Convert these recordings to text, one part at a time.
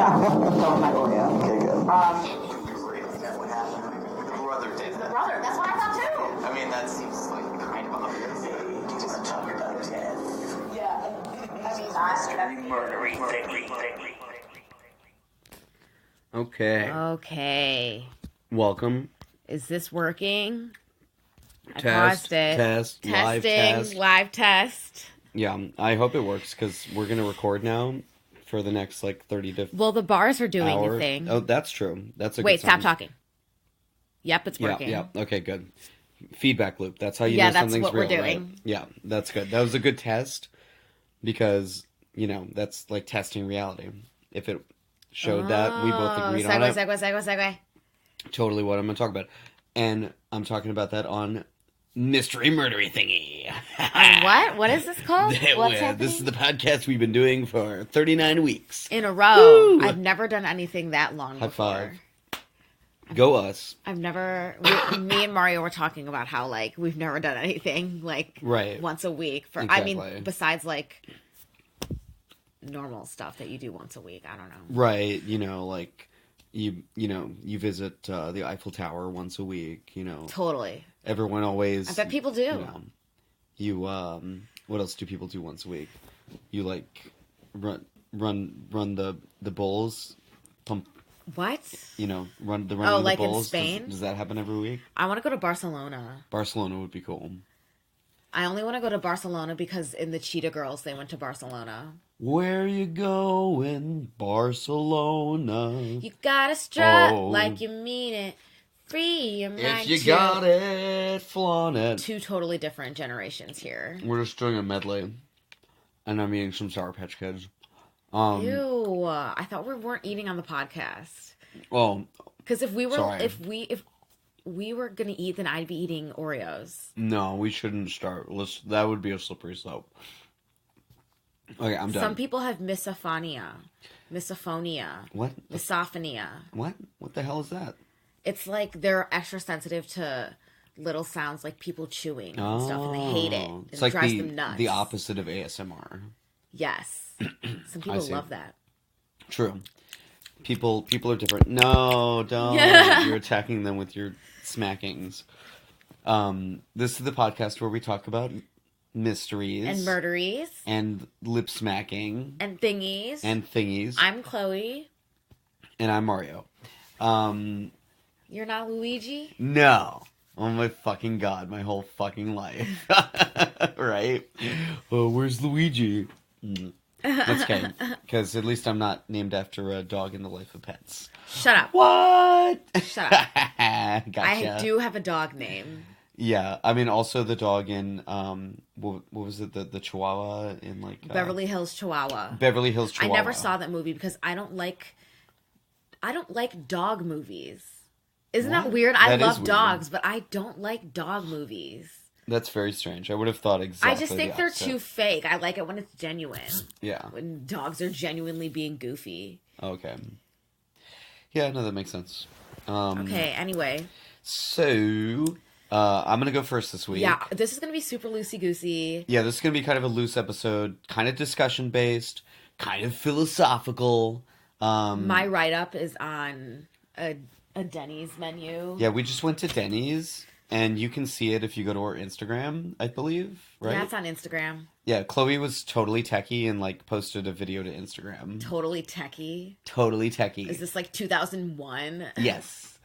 Don't my Oreo. Okay, good. Is that what happened? Brother did that. Brother, that's what I thought too. I mean, that seems like kind of obvious. He just talked about his head. Yeah. I mean, Murdery. Okay. Okay. Welcome. Is this working? I Test. paused it. Test. Live Testing. test. Live test. Yeah, I hope it works because we're gonna record now for the next 30 to Well, the bars are doing hour. a thing. Oh, that's true. That's a Wait, good sign. stop talking. Yep, it's working. Yeah. Okay. Good. Feedback loop. That's how you Yeah, know that's something's what we're real, doing. right? Yeah, that's good. That was a good test because that's like testing reality. If it showed that we both agreed on it. Segue. Totally what I'm gonna talk about, and I'm talking about that on Mystery Murdery thingy. What? What is this called? What's happening? This is the podcast we've been doing for 39 weeks. In a row. Woo! I've never done anything that long High before. five. Go us. I've never. Me and Mario were talking about how we've never done anything Right. once a week for. Exactly. I mean, besides normal stuff that you do once a week. I don't know. Right. You visit the Eiffel Tower once a week. Totally. Everyone always. I bet people do. What else do people do once a week? You run the bulls, pump. What? Run the like in bulls. Spain? Does that happen every week? I want to go to Barcelona. Barcelona would be cool. I only want to go to Barcelona because in the Cheetah Girls they went to Barcelona. Where you going, Barcelona? You gotta strut Oh. like you mean it. Free your mind. If you to- got it, flaunt it. Two totally different generations here. We're just doing a medley, and I'm eating some Sour Patch Kids. Ew! I thought we weren't eating on the podcast. Well, Because if we were, sorry. if we were gonna eat, then I'd be eating Oreos. no, we shouldn't start. That would be a slippery slope. Okay, I'm done. Some people have misophonia. What? Misophonia. What? What the hell is that? It's like they're extra sensitive to little sounds like people chewing and stuff, and they hate it. And It's it like drives them nuts. the opposite of ASMR. Yes. Some people see. love that. True. People are different. No, don't. You're attacking them with your smackings. This is the podcast where we talk about mysteries And murderies. and lip smacking And thingies. and thingies. I'm Chloe. And I'm Mario. You're not Luigi? No. Oh my fucking god, my whole fucking life. Right? Oh, where's Luigi? That's okay. Because at least I'm not named after a dog in the life of pets. Shut up. What? Shut up. Gotcha. I do have a dog name. Yeah, I mean, also the dog in, what was it, the Chihuahua in, Beverly Hills Chihuahua. Beverly Hills Chihuahua. I never saw that movie because I don't like dog movies. Isn't that What? weird? That I is love weird. dogs, but I don't like dog movies. That's very strange. I would have thought exactly I just think the they're opposite. too fake. I like it when it's genuine. Yeah. When dogs are genuinely being goofy. Okay. Yeah, no, that makes sense. Okay, anyway. So, I'm going to go first this week. Yeah, this is going to be super loosey-goosey. Yeah, this is going to be kind of a loose episode, kind of discussion-based, kind of philosophical. My write-up is on a Denny's menu. Yeah, we just went to Denny's, and you can see it if you go to our Instagram, I believe, right? Yeah, it's on Instagram. Yeah, Chloe was totally techie and, posted a video to Instagram. Totally techie. Totally techie. Is this 2001? Yes.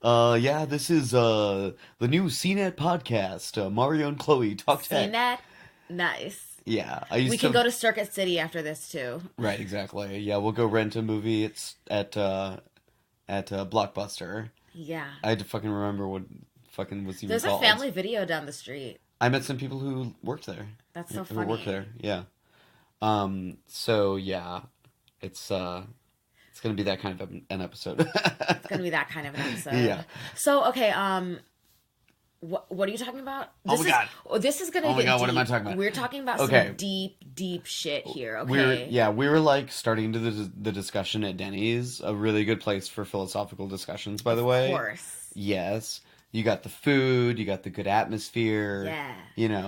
Yeah, this is, the new CNET podcast, Mario and Chloe talk tech. CNET? Nice. Yeah, I used We can go to Circuit City after this, too. Right, exactly. Yeah, we'll go rent a movie. It's at Blockbuster. Yeah. I had to fucking remember what fucking was even There's called. a Family Video down the street. I met some people who worked there. That's so Who funny. worked there, yeah. So yeah, it's gonna be that kind of an episode. It's going to be that kind of an episode. Yeah. So, okay, what are you talking about? Oh my God. This is going to Oh my get God, deep. what am I talking about? We're talking about Okay. some deep shit here, okay? we were starting to the discussion at Denny's, a really good place for philosophical discussions, by the way. Of course. Yes. You got the food, you got the good atmosphere. Yeah.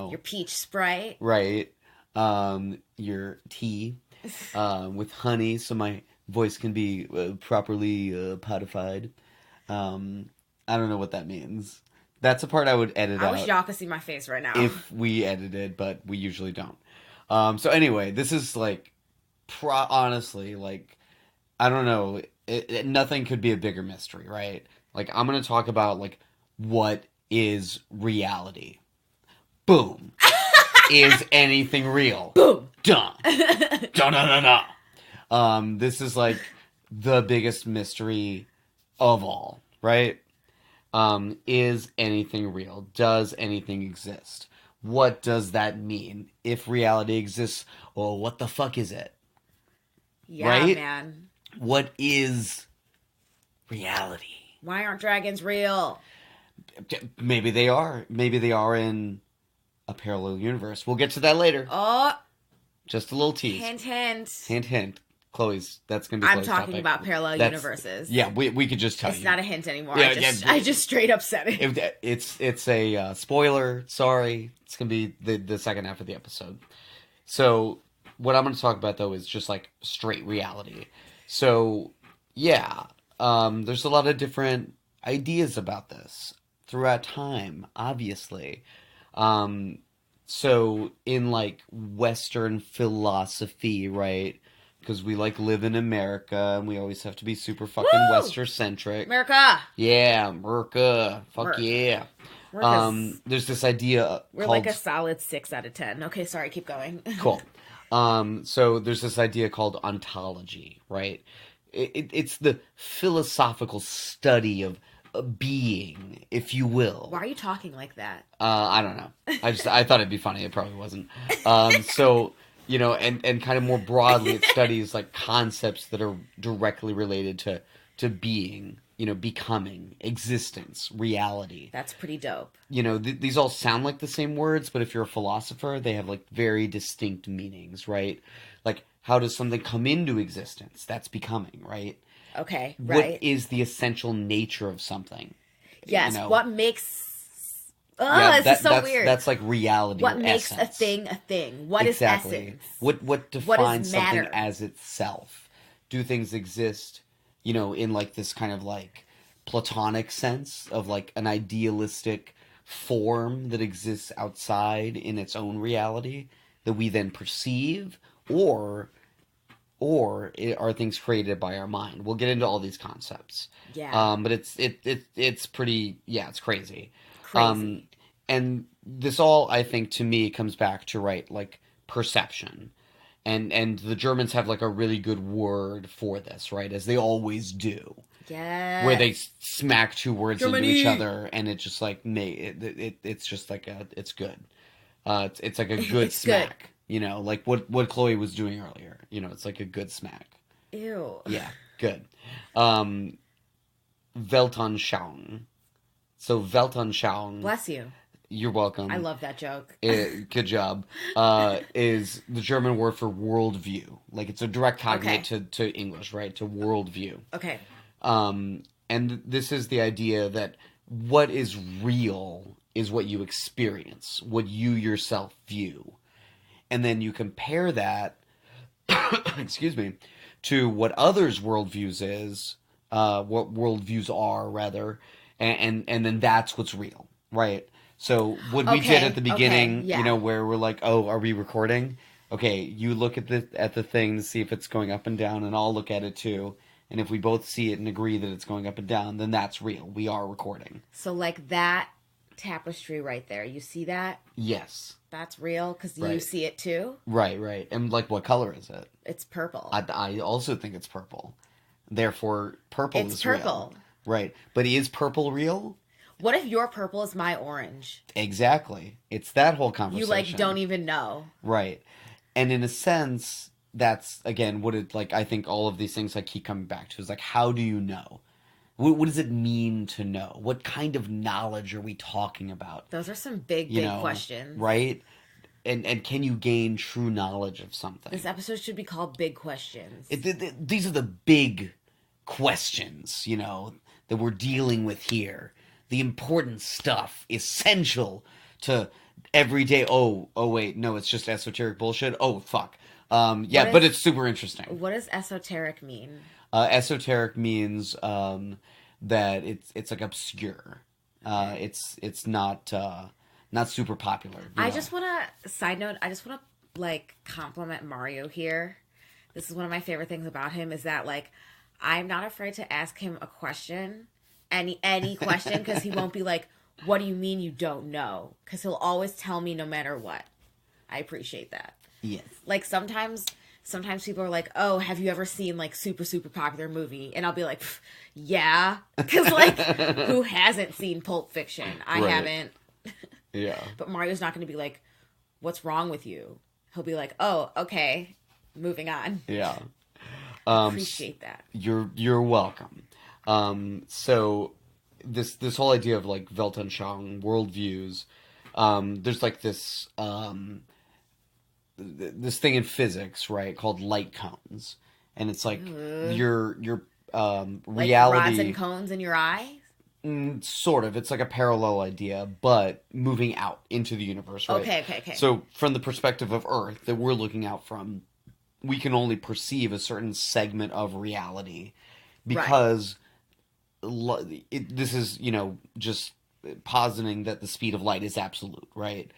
Your peach Sprite. right. Your tea with honey so my voice can be properly podified. I don't know what that means. That's a part I would edit I out wish y'all could see my face right now. if we edited, but we usually don't. So anyway, this is like, honestly, like, I don't know. Nothing could be a bigger mystery, right? Like, I'm going to talk about, like, what is reality? Boom. Is anything real? Boom. Dun. Dun, dun, dun, dun. This is, like, the biggest mystery of all, right? Is anything real? Does anything exist? What does that mean? If reality exists, well, what the fuck is it? Yeah, right? man. What is reality? Why aren't dragons real? Maybe they are. Maybe they are in a parallel universe. We'll get to that later. Oh. Just a little tease. Hint, hint. Hint, hint. Chloe's, that's going to be I'm Chloe's talking topic. about parallel universes. Yeah, we could just tell it's you. It's not a hint anymore. Yeah, I just straight up said it. It's a spoiler. Sorry. It's going to be the second half of the episode. So, what I'm going to talk about, though, is just, like, straight reality. So, yeah. There's a lot of different ideas about this throughout time, obviously. So, in, like, Western philosophy, right? Because we, like, live in America, and we always have to be super fucking Western-centric. America! Yeah, America. Fuck Merc. yeah. There's this idea We're called... like a solid 6 out of 10. Okay, sorry, keep going. Cool. So there's this idea called ontology, right? It's the philosophical study of being, if you will. Why are you talking like that? I don't know. I thought it'd be funny. It probably wasn't. So, you know, and kind of more broadly, it studies like concepts that are directly related to being, you know, becoming, existence, reality. That's pretty dope. You know, these all sound like the same words, but if you're a philosopher, they have like very distinct meanings, right? Like, how does something come into existence? That's becoming, right? Okay, right. What is the essential nature of something? Yes, you know? What makes... Oh, this is so weird. That's like reality. What or makes essence. a thing a thing? What exactly. is essence? What defines matter? something as itself? Do things exist, you know, in like this kind of like Platonic sense of like an idealistic form that exists outside in its own reality that we then perceive, or are things created by our mind? We'll get into all these concepts. Yeah. But it's pretty, yeah, it's crazy. Crazy. And this all, I think, to me, comes back to, right, like, perception. And the Germans have, like, a really good word for this, right, as they always do. Yeah. Where they smack two words Germany. into each other, and it just, like, it's just, like, it's good. It's like a good It's smack. good. You know, like what Chloe was doing earlier. You know, it's like a good smack. Ew. Yeah, good. Weltanschauung. So Weltanschauung. Bless you. You're welcome. I love that joke. Good job. Is the German word for worldview. Like, it's a direct cognate to English, right? To worldview. Okay. And this is the idea that what is real is what you experience, what you yourself view. And then you compare that, excuse me, to what others' worldviews is, what worldviews are, rather, and then that's what's real, right? So what we did at the beginning, yeah. you know, where we're like, oh, are we recording? Okay, you look at the thing to see if it's going up and down, and I'll look at it too. And if we both see it and agree that it's going up and down, then that's real. We are recording. So like that tapestry right there, you see that? Yes. That's real because you Right. see it too? Right. And like, what color is it? It's purple. I also think it's purple. Therefore, purple It's is purple. real. Right. But is purple real? What if your purple is my orange? Exactly. It's that whole conversation. You like don't even know. Right. And in a sense, that's, again, what it, like, I think all of these things I keep coming back to is like, how do you know? What does it mean to know? What kind of knowledge are we talking about? Those are some big questions. Right? And can you gain true knowledge of something? This episode should be called Big Questions. These are the big questions, you know, that we're dealing with here. The important stuff, essential to everyday. Oh, wait, no, it's just esoteric bullshit. Oh, fuck. Yeah, but it's super interesting. What does esoteric mean? Esoteric means that it's like obscure. It's not super popular. I just want to side note. I just want to like compliment Mario here. This is one of my favorite things about him is that like I'm not afraid to ask him a question, any question, because he won't be like, "What do you mean you don't know?" Because he'll always tell me no matter what. I appreciate that. Yes. Like sometimes people are like, "Oh, have you ever seen like super popular movie?" And I'll be like, "Yeah," because like who hasn't seen Pulp Fiction? I haven't. Yeah. But Mario's not going to be like, "What's wrong with you?" He'll be like, "Oh, okay, moving on." Yeah. Appreciate that. You're welcome. So this whole idea of like Weltanschauung, worldviews, there's like this thing in physics, right, called light cones, and it's like your Like reality, rods and cones in your eyes. sort of. It's like a parallel idea, but moving out into the universe, right? Okay. So from the perspective of Earth that we're looking out from, we can only perceive a certain segment of reality because this is, just positing that the speed of light is absolute, right?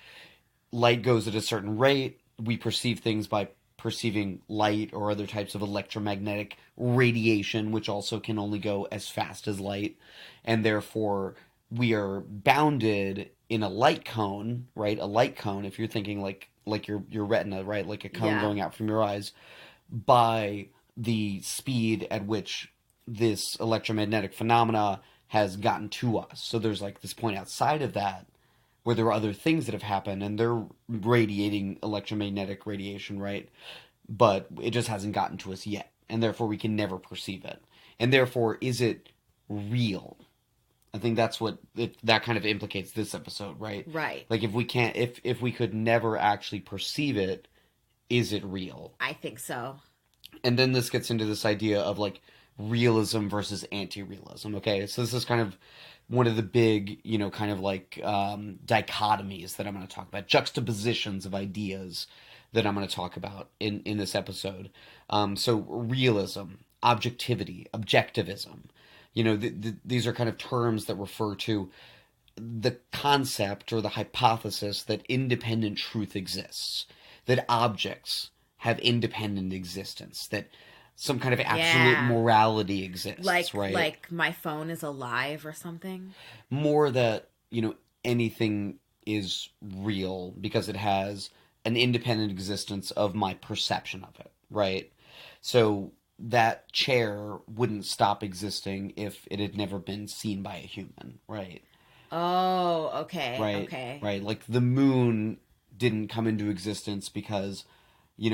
Light goes at a certain rate. We perceive things by perceiving light or other types of electromagnetic radiation, which also can only go as fast as light. And therefore, we are bounded in a light cone, right? A light cone, if you're thinking like your retina, right? Like a cone going out from your eyes, by the speed at which this electromagnetic phenomena has gotten to us. So there's like this point outside of that where there are other things that have happened and they're radiating electromagnetic radiation, right? But it just hasn't gotten to us yet. And therefore we can never perceive it. And therefore, is it real? I think that's what that kind of implicates this episode, right? Right. Like if we can't, if we could never actually perceive it, is it real? I think so. And then this gets into this idea of like realism versus anti-realism. Okay, so this is kind of one of the big, kind of like dichotomies that I'm going to talk about, juxtapositions of ideas that I'm going to talk about in this episode. So realism, objectivity, objectivism. These are kind of terms that refer to the concept or the hypothesis that independent truth exists, that objects have independent existence, that some kind of absolute morality exists, right? Like my phone is alive or something? More that, anything is real because it has an independent existence of my perception of it, right? So that chair wouldn't stop existing if it had never been seen by a human, right? Oh, okay. Right. Okay. Right. Like the moon didn't come into existence because,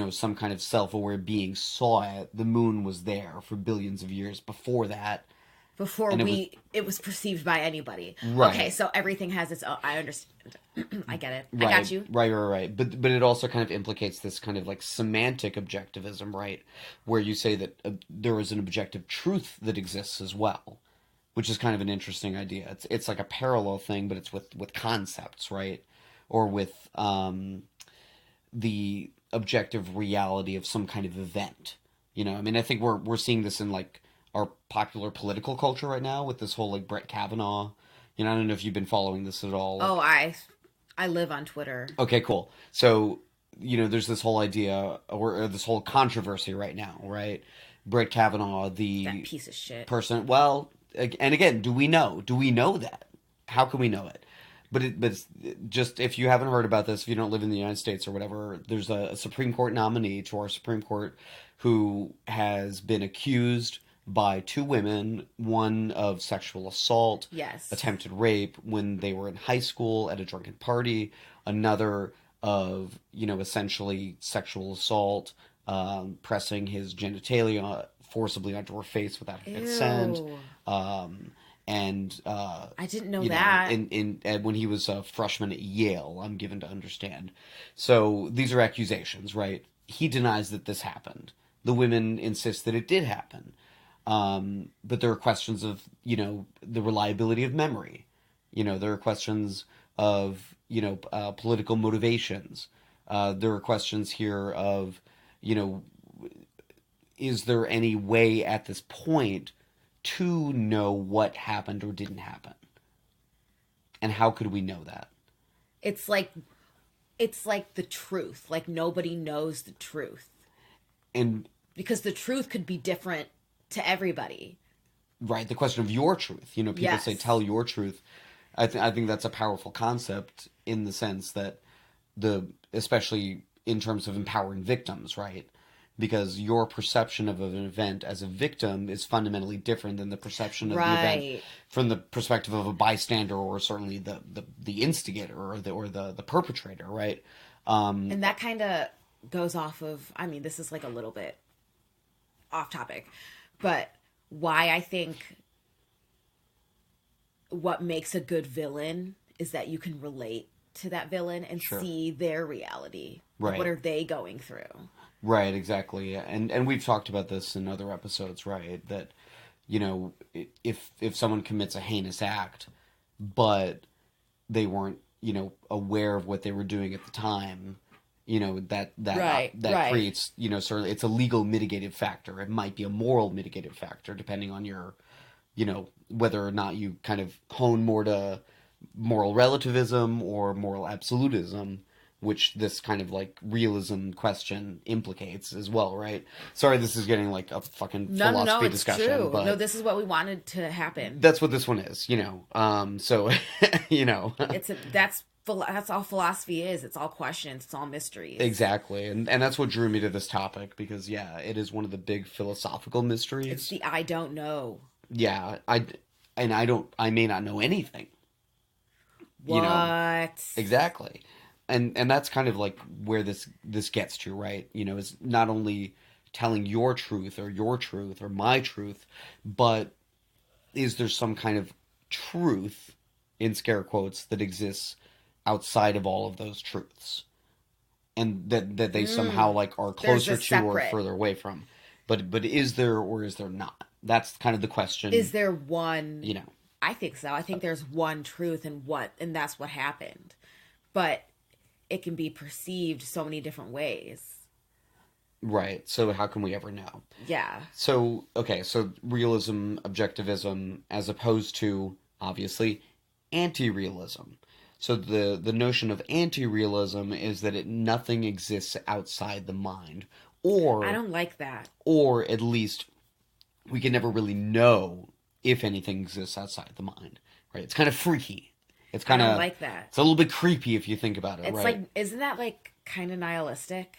some kind of self-aware being saw it. The moon was there for billions of years before that. Before it was perceived by anybody. Right. Okay, so everything has its own. I understand. I get it. Right, I got you. Right. But it also kind of implicates this kind of like semantic objectivism, right? Where you say that there is an objective truth that exists as well, which is kind of an interesting idea. It's like a parallel thing, but it's with concepts, right? Or with the objective reality of some kind of event. I mean, I think we're seeing this in like our popular political culture right now with this whole like Brett Kavanaugh. I don't know if you've been following this at all. Oh, I live on Twitter. Okay, cool. So, there's this whole idea or this whole controversy right now, right? Brett Kavanaugh, That piece of shit. person. Well, and again, do we know? Do we know that? How can we know it? But it's just, if you haven't heard about this, if you don't live in the United States or whatever, there's a Supreme Court nominee to our Supreme Court who has been accused by two women, one of sexual assault, Yes. attempted rape when they were in high school at a drunken party, another of, essentially sexual assault, pressing his genitalia forcibly onto her face without her consent. I didn't know that. In when he was a freshman at Yale, I'm given to understand. So these are accusations, right? He denies that this happened. The women insist that it did happen. But there are questions of, the reliability of memory. There are questions of, political motivations. There are questions here of, you know, is there any way at this point to know what happened or didn't happen? And how could we know that? It's like the truth. Like nobody knows the truth. And because the truth could be different to everybody. right, the question of your truth. You know, people Yes. say tell your truth. I think that's a powerful concept in the sense that especially in terms of empowering victims, right? Because your perception of an event as a victim is fundamentally different than the perception of the event Right. from the perspective of a bystander, or certainly the instigator or the perpetrator, right? And that kind of goes off of, I mean, this is like a little bit off topic, but why I think what makes a good villain is that you can relate to that villain and Sure. see their reality. Like, Right. what are they going through? Right, exactly. And we've talked about this in other episodes, right? That, you know, if someone commits a heinous act, but they weren't, you know, aware of what they were doing at the time, you know, that Right. creates, you know, sort of, it's a legal mitigative factor. It might be a moral mitigative factor, depending on your, you know, whether or not you kind of hone more to moral relativism or moral absolutism, which this kind of like realism question implicates as well, right? Sorry, this is getting like a fucking No, philosophy it's discussion, true. but No, this is what we wanted to happen. that's what this one is, you know. So, you know, That's all philosophy is. It's all questions. It's all mysteries. exactly, and that's what drew me to this topic because yeah, it is one of the big philosophical mysteries. It's the I don't know. Yeah, I may not know anything. What? You know, exactly. And that's kind of like where this gets to, right? You know, is not only telling your truth or my truth, but is there some kind of truth in scare quotes that exists outside of all of those truths? And that they somehow like are There's a closer to or separate. further away from. But is there or is there not? That's kind of the question. Is there one? You know. I think so. I think there's one truth and that's what happened. But it can be perceived so many different ways. Right. So how can we ever know? Yeah. So, okay, so realism, objectivism, as opposed to, obviously, anti-realism. So the notion of anti-realism is that nothing exists outside the mind. I don't like that. Or at least we can never really know if anything exists outside the mind. Right? It's kind of freaky. It's kind I of don't like that. It's a little bit creepy if you think about it, It's right? like, isn't that like kind of nihilistic?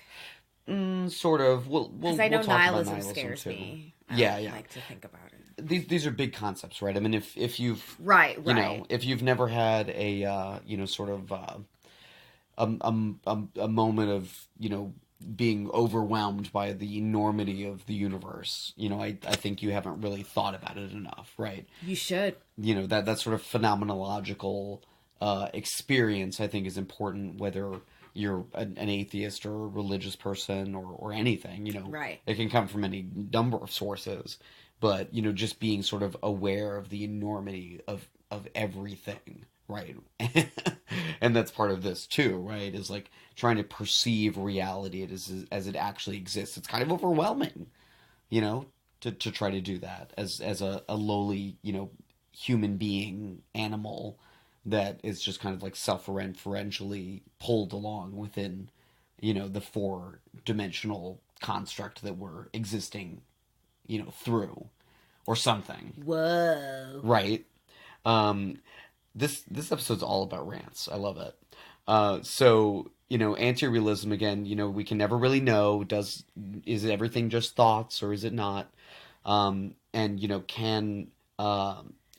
Sort of. We'll Because I know talk about nihilism nihilism scares too. me. Yeah, I don't yeah. like to think about it. These are big concepts, right? I mean, if you've Right. you know, if you've never had a you know, sort of a moment of, you know, being overwhelmed by the enormity of the universe, you know, I think you haven't really thought about it enough, right? You should. You know, that sort of phenomenological experience, I think, is important, whether you're an atheist or a religious person or anything, you know. Right. It can come from any number of sources, but, you know, just being sort of aware of the enormity of everything, right? And that's part of this too, right? Is like trying to perceive reality as it actually exists. It's kind of overwhelming, you know, to try to do that as a lowly, you know, human being animal that is just kind of like self-referentially pulled along within, you know, the four-dimensional construct that we're existing, you know, through or something. Whoa. Right. This episode's all about rants. I love it. So, you know, anti-realism again, you know, we can never really know, is everything just thoughts or is it not? And, you know,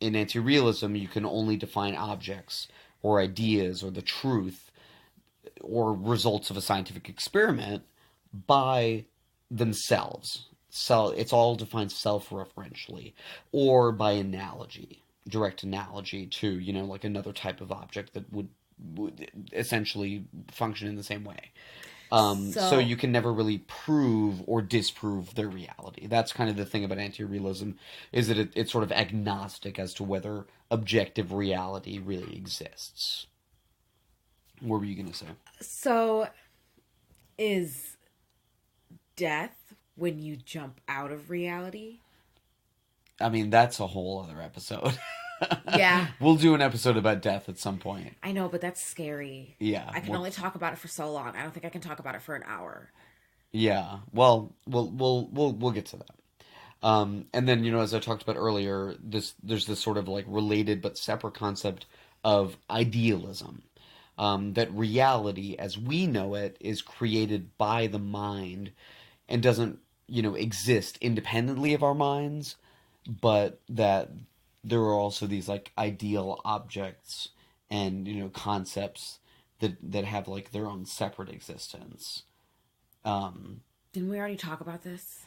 in anti-realism, you can only define objects or ideas or the truth or results of a scientific experiment by themselves. So it's all defined self-referentially or by analogy, direct analogy to, you know, like another type of object that would essentially function in the same way. So you can never really prove or disprove their reality. That's kind of the thing about anti-realism, is that it's sort of agnostic as to whether objective reality really exists. What were you going to say? So death when you jump out of reality? I mean, that's a whole other episode. Yeah. We'll do an episode about death at some point. I know, but that's scary. Yeah. I can only talk about it for so long. I don't think I can talk about it for an hour. Yeah. Well, we'll get to that. And then, as I talked about earlier, there's this sort of like related but separate concept of idealism. That reality as we know it is created by the mind and doesn't, exist independently of our minds, but that there are also these like ideal objects and, concepts that have like their own separate existence. Didn't we already talk about this?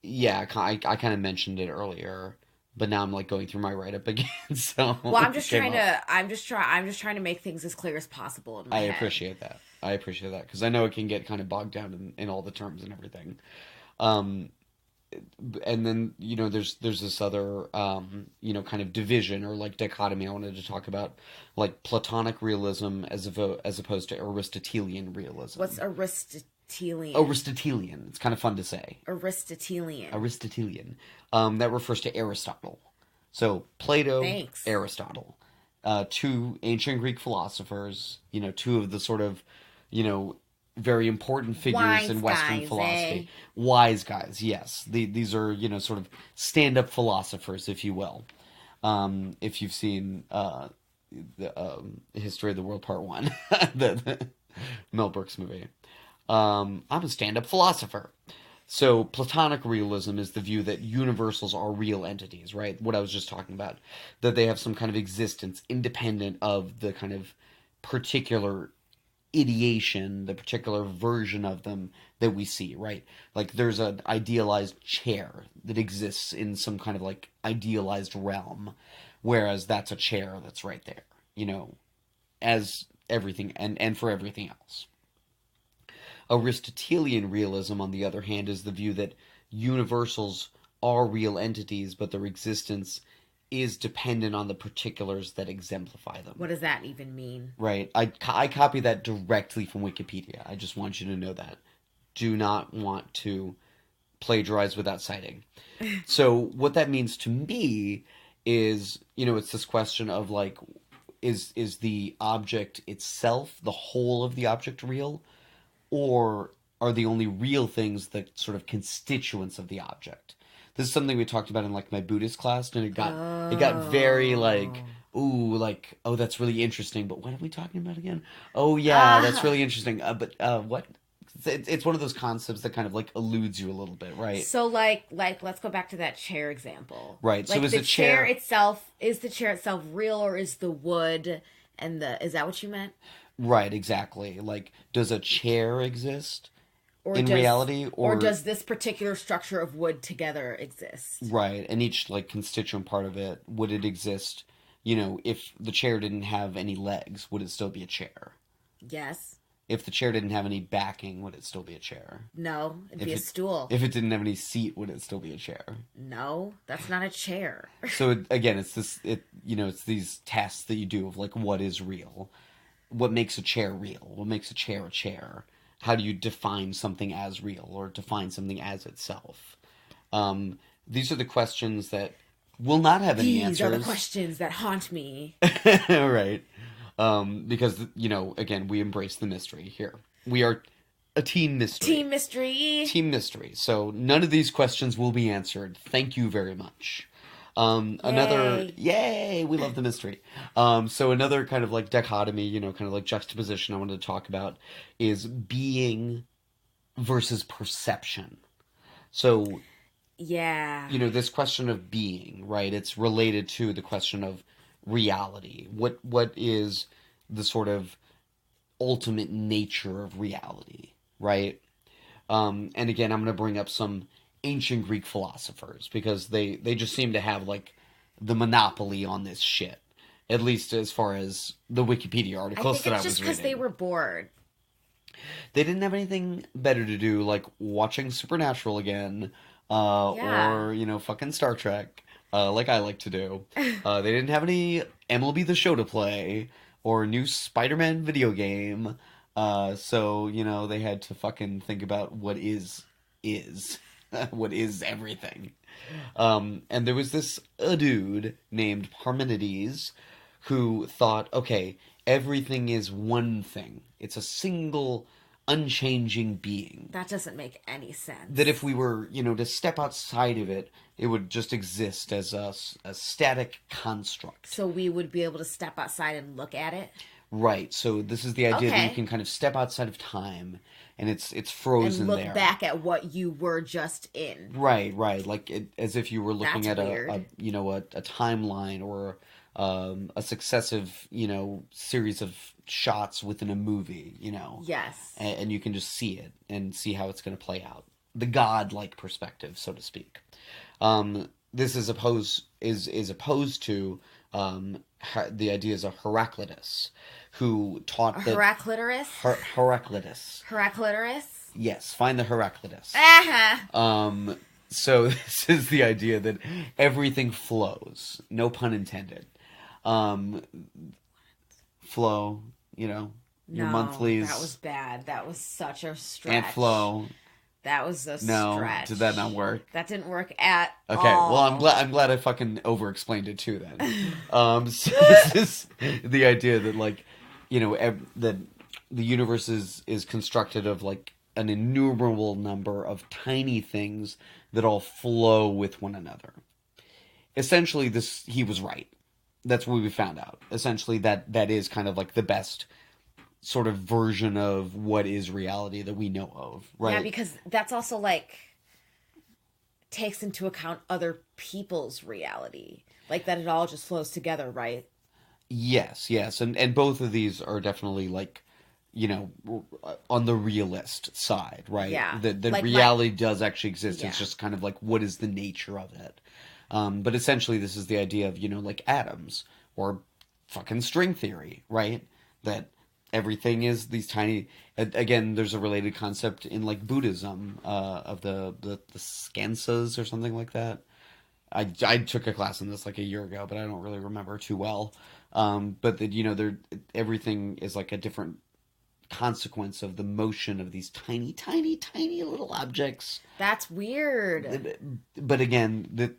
Yeah, I kind of mentioned it earlier, but now I'm like going through my write up again. So Well, I'm just trying to make things as clear as possible in my head. appreciate that. I appreciate that because I know it can get kind of bogged down in all the terms and everything. And then there's this other kind of division or like dichotomy I wanted to talk about, like Platonic realism as opposed to Aristotelian realism. What's Aristotelian? Aristotelian. It's kind of fun to say. Aristotelian. That refers to Aristotle. So Plato, Thanks. Aristotle, two ancient Greek philosophers. Two of the sort of, very important figures Wise in Western guys, philosophy. eh? Wise guys, yes. These are sort of stand-up philosophers, if you will. If you've seen the History of the World Part 1, the Mel Brooks movie. I'm a stand-up philosopher. So Platonic realism is the view that universals are real entities, right? What I was just talking about. That they have some kind of existence independent of the kind of particular ideation, the particular version of them that we see, right? Like there's an idealized chair that exists in some kind of like idealized realm, whereas that's a chair that's right there, as everything and for everything else. Aristotelian realism, on the other hand, is the view that universals are real entities, but their existence is dependent on the particulars that exemplify them. What does that even mean? Right. I copy that directly from Wikipedia. I just want you to know that. Do not want to plagiarize without citing. So what that means to me is, it's this question of like, is the object itself, the whole of the object, real? Or are the only real things the sort of constituents of the object? This is something we talked about in like my Buddhist class, and it got very like, ooh, like, oh, that's really interesting. But what are we talking about again? Oh yeah, that's really interesting. But what? It's one of those concepts that kind of like eludes you a little bit, right? So like let's go back to that chair example. Right. Like so is the the chair itself, is the chair itself real, or is the wood and is that what you meant? Right, exactly. Like, does a chair exist in does, reality, or does this particular structure of wood together exist? Right, and each like constituent part of it, would it exist? If the chair didn't have any legs, would it still be a chair? Yes. If the chair didn't have any backing, would it still be a chair? No, it'd be a stool. If it didn't have any seat, would it still be a chair? No, that's not a chair. So again, it's it's these tests that you do of like what is real, what makes a chair real, what makes a chair a chair. How do you define something as real or define something as itself? These are the questions that will not have any answers. These are the questions that haunt me. Right. Because, again, we embrace the mystery here. We are a team mystery. Team mystery. Team mystery. So none of these questions will be answered. Thank you very much. Yay, we love the mystery. So another kind of like dichotomy, kind of like juxtaposition I wanted to talk about is being versus perception. So, yeah, this question of being, right? It's related to the question of reality. What is the sort of ultimate nature of reality, right? And again, I'm going to bring up some ancient Greek philosophers because they just seem to have like the monopoly on this shit, at least as far as the Wikipedia articles that I was reading. I think it's just because they were bored. They didn't have anything better to do, like watching Supernatural again, or fucking Star Trek, like I like to do. They didn't have any MLB The Show to play or new Spider-Man video game, so they had to fucking think about what is is, what is everything. And there was this dude named Parmenides who thought, okay, everything is one thing. It's a single, unchanging being. That doesn't make any sense. That if we were, to step outside of it, it would just exist as a static construct. So we would be able to step outside and look at it? Right. So this is the idea that Okay. you can kind of step outside of time, and it's frozen and look there. back at what you were just in. Right. Like as if you were looking That's at weird. a timeline or a successive series of shots within a movie. Yes. And you can just see it and see how it's going to play out. The godlike perspective, so to speak. This is opposed to the ideas of Heraclitus, who taught that Heraclitus? Heraclitus. Heraclitus? Yes, find the Heraclitus. Uh-huh. So this is the idea that everything flows. No pun intended. Flow, your monthlies. That was bad. That was such a stretch. And flow. That was a No, stretch. did that not work? That didn't work at all. Okay, well, I'm glad I fucking over-explained it too then. So this is the idea that that the universe is constructed of an innumerable number of tiny things that all flow with one another. Essentially, he was right. That's what we found out. Essentially, that is kind of the best sort of version of what is reality that we know of, right? Yeah, because that's also takes into account other people's reality. That it all just flows together, right? Yes. And both of these are definitely on the realist side, right? Yeah. That reality does actually exist. Yeah. It's just kind of what is the nature of it. But essentially this is the idea of, atoms or fucking string theory, right? That everything is these tiny. Again, there's a related concept in Buddhism of the skansas or something like that. I took a class in this a year ago, but I don't really remember too well. But that everything is a different consequence of the motion of these tiny little objects. That's weird. But again,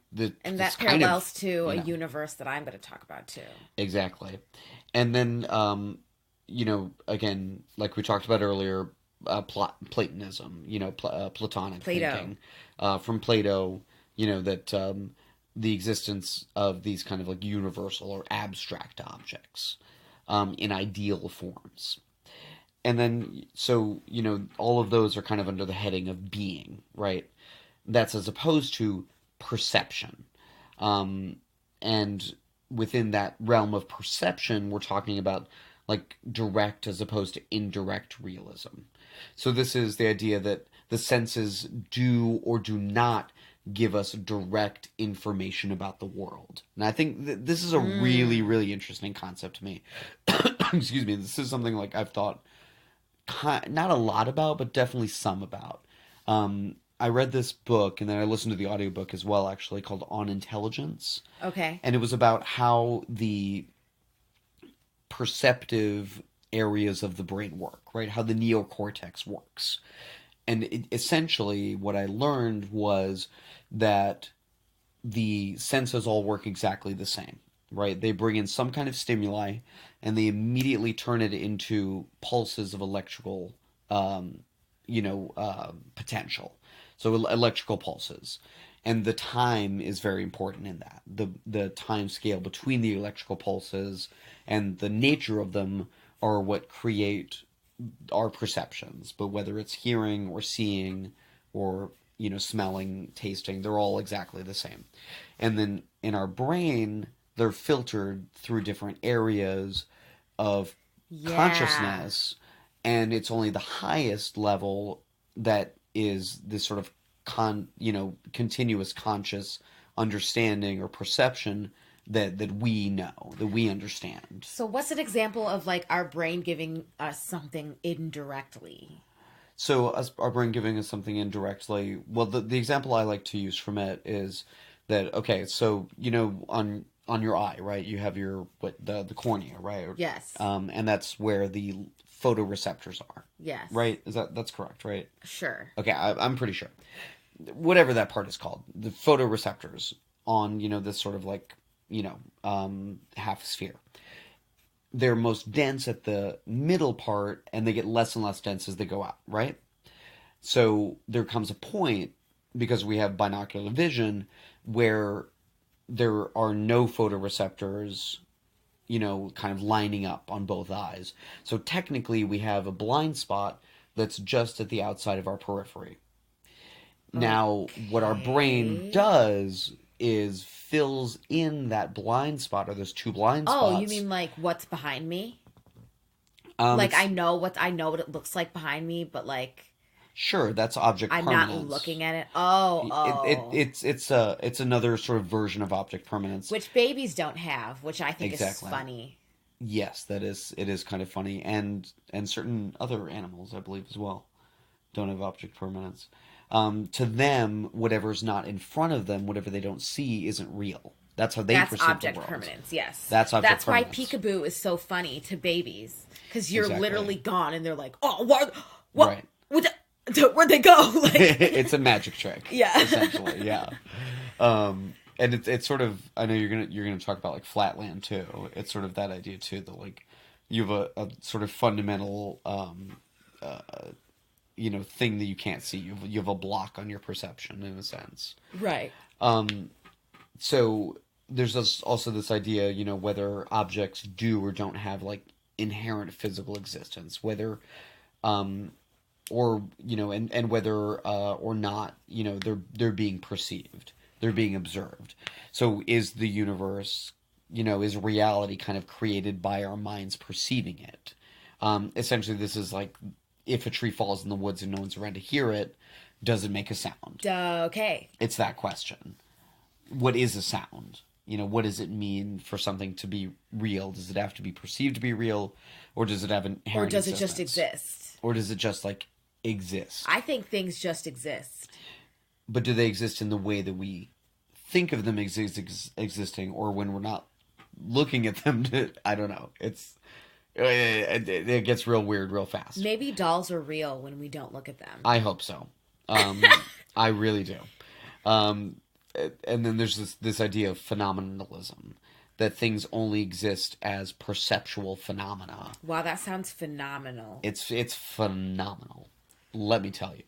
And that parallels to a universe that I'm going to talk about too. Exactly. And then again, like we talked about earlier, Platonism, Platonic Plato. thinking, from Plato, that the existence of these kind of universal or abstract objects in ideal forms. And then, so, all of those are kind of under the heading of being, right? That's as opposed to perception. And within that realm of perception, we're talking about direct as opposed to indirect realism. So this is the idea that the senses do or do not give us direct information about the world. And I think this is a really, really interesting concept to me. Excuse me. This is something I've thought not a lot about, but definitely some about. I read this book, and then I listened to the audiobook as well, actually, called On Intelligence. Okay. And it was about how the perceptive areas of the brain work, right? How the neocortex works. And essentially what I learned was that the senses all work exactly the same, right? They bring in some kind of stimuli and they immediately turn it into pulses of electrical, potential. So electrical pulses. And the time is very important in that. The time scale between the electrical pulses and the nature of them are what create our perceptions. But whether it's hearing or seeing or, smelling, tasting, they're all exactly the same. And then in our brain, they're filtered through different areas of consciousness. And it's only the highest level that is this sort of continuous conscious understanding or perception that we know, that we understand. So what's an example of our brain giving us something indirectly? So our brain giving us something indirectly. Well, the example I like to use from it is that, okay, so, on your eye, right, you have the cornea, right? Yes. And that's where the photoreceptors are. Yes. Right? That's correct, right? Sure. Okay, I'm pretty sure. Whatever that part is called, the photoreceptors on, this sort of like, half sphere. They're most dense at the middle part, and they get less and less dense as they go out, right? So there comes a point, because we have binocular vision, where there are no photoreceptors, kind of lining up on both eyes. So technically we have a blind spot that's just at the outside of our periphery. Now, what our brain does is fills in that blind spot, or those two blind spots. Oh, you mean like what's behind me? Like I know what it looks like behind me, but like sure, that's object I'm permanence. not looking at it. Oh. It's another sort of version of object permanence, which babies don't have, which I think exactly. is funny. Yes, it is kind of funny, and certain other animals, I believe, as well, don't have object permanence. To them, whatever's not in front of them, whatever they don't see, isn't real. That's how they perceive the world. That's object permanence, yes. That's object permanence. That's why peekaboo is so funny to babies, because you're exactly. literally gone, and they're like, "Oh, what? Right. Where'd they go?" Like, it's a magic trick. Yeah. Essentially, yeah. And it's sort of, I know you're gonna talk about like Flatland too. It's sort of that idea too, that like you have a sort of fundamental thing that you can't see. You have a block on your perception in a sense. Right. So there's also this idea, whether objects do or don't have like inherent physical existence, whether or and whether or not they're being perceived, they're being observed. So is the universe, is reality kind of created by our minds perceiving it? Essentially, this is like, if a tree falls in the woods and no one's around to hear it, does it make a sound? Okay. It's that question. What is a sound? What does it mean for something to be real? Does it have to be perceived to be real, or does it have an inherent existence? Or does it just exist? Or does it just like exist? I think things just exist. But do they exist in the way that we think of them existing, or when we're not looking at them? I don't know. It gets real weird real fast. Maybe dolls are real when we don't look at them. I hope so. I really do. And then there's this idea of phenomenalism, that things only exist as perceptual phenomena. Wow, that sounds phenomenal. It's phenomenal. Let me tell you.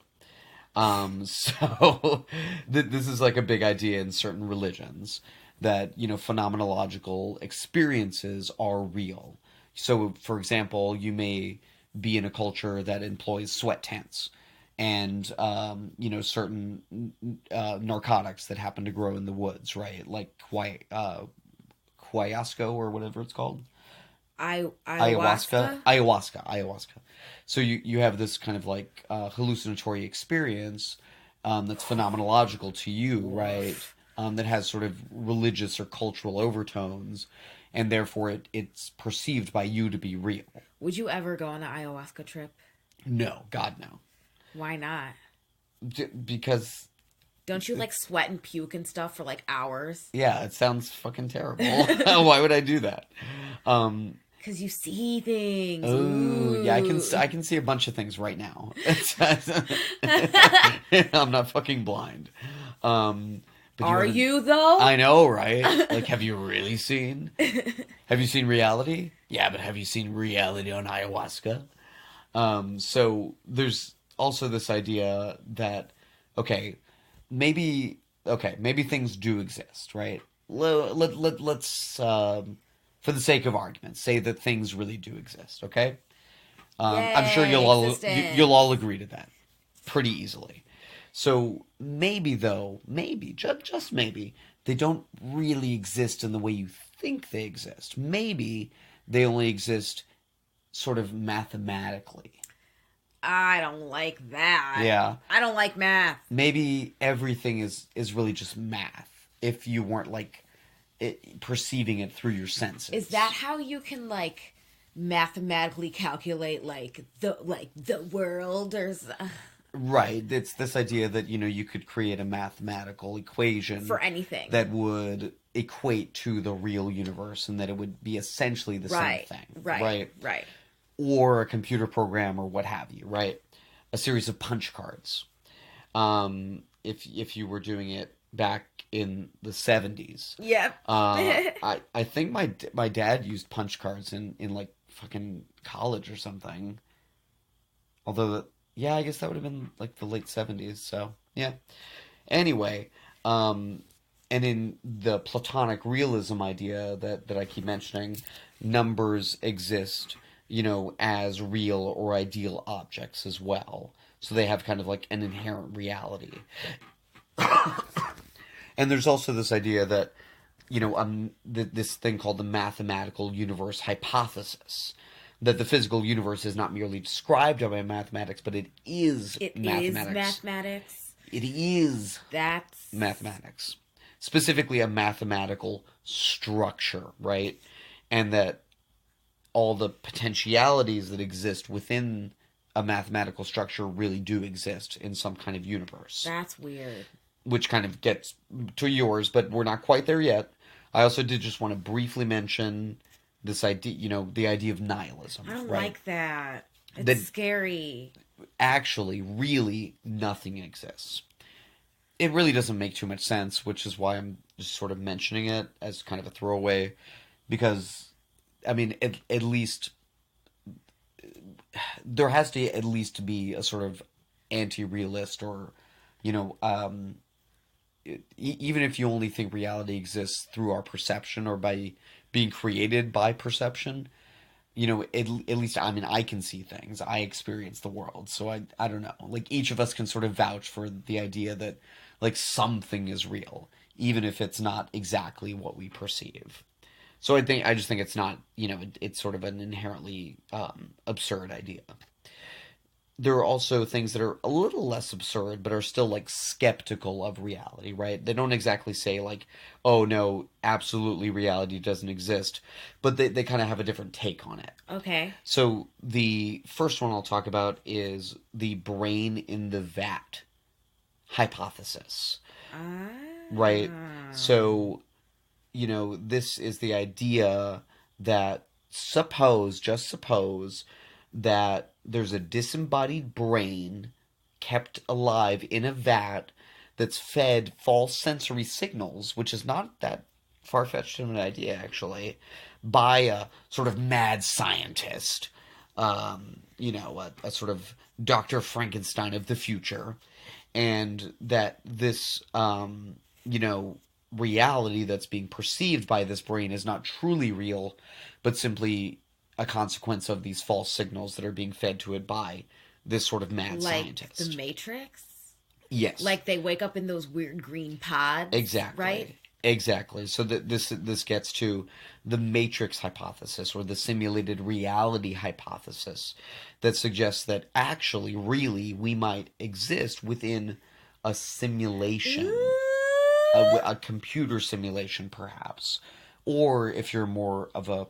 So this is like a big idea in certain religions, that, phenomenological experiences are real. So, for example, you may be in a culture that employs sweat tents and, certain narcotics that happen to grow in the woods, right? Like Ayahuasca or whatever it's called. Ayahuasca. So you have this kind of like hallucinatory experience that's phenomenological to you, right? That has sort of religious or cultural overtones, and therefore it's perceived by you to be real. Would you ever go on an ayahuasca trip? No, God, no. Why not? Because... Don't you like sweat and puke and stuff for like hours? Yeah, it sounds fucking terrible. Why would I do that? Because you see things. Oh, ooh. Yeah, I can see a bunch of things right now. I'm not fucking blind. Are you though? I know, right? Like, have you really seen? Have you seen reality? Yeah, but have you seen reality on ayahuasca? So there's also this idea that, maybe things do exist, right? Let's for the sake of argument, say that things really do exist, okay? I'm sure you'll all agree to that pretty easily. So maybe just maybe, they don't really exist in the way you think they exist. Maybe they only exist sort of mathematically. I don't like that. Yeah. I don't like math. Maybe everything is really just math, if you weren't like perceiving it through your senses. Is that how you can like mathematically calculate like the world or Right. It's this idea that, you could create a mathematical equation for anything that would equate to the real universe, and that it would be essentially the same thing. Right. or a computer program or what have you, right? A series of punch cards. If you were doing it back in the 70s. Yep. I think my dad used punch cards in like fucking college or something. Although, yeah, I guess that would have been like the late 70s, so yeah. Anyway, and in the Platonic realism idea that I keep mentioning, numbers exist, as real or ideal objects as well. So they have kind of like an inherent reality. And there's also this idea that, this thing called the mathematical universe hypothesis. That the physical universe is not merely described by mathematics, but it is mathematics. Is mathematics. It is That's mathematics. Specifically a mathematical structure, right? And that all the potentialities that exist within a mathematical structure really do exist in some kind of universe. That's weird. Which kind of gets to yours, but we're not quite there yet. I also did just want to briefly mention this idea, the idea of nihilism. I don't right? like that. It's That scary. Actually, really, nothing exists. It really doesn't make too much sense, which is why I'm just sort of mentioning it as kind of a throwaway, because, I mean, at least there has to at least be a sort of anti-realist or, even if you only think reality exists through our perception or by being created by perception, at least, I mean, I can see things. I experience the world. So I don't know. Like, each of us can sort of vouch for the idea that, like, something is real, even if it's not exactly what we perceive. So I just think it's not, it's sort of an inherently absurd idea. There are also things that are a little less absurd, but are still, like, skeptical of reality, right? They don't exactly say, like, oh, no, absolutely reality doesn't exist, but they kind of have a different take on it. Okay. So the first one I'll talk about is the brain in the vat hypothesis, right? So, this is the idea that just suppose that there's a disembodied brain kept alive in a vat that's fed false sensory signals, which is not that far-fetched of an idea, actually, by a sort of mad scientist, a sort of Dr. Frankenstein of the future, and that this, reality that's being perceived by this brain is not truly real, but simply a consequence of these false signals that are being fed to it by this sort of mad scientist. Like the Matrix? Yes. Like they wake up in those weird green pods? Exactly. Right? Exactly. So that this gets to the Matrix hypothesis, or the simulated reality hypothesis, that suggests that actually, really, we might exist within a simulation. A computer simulation, perhaps. Or if you're more of a,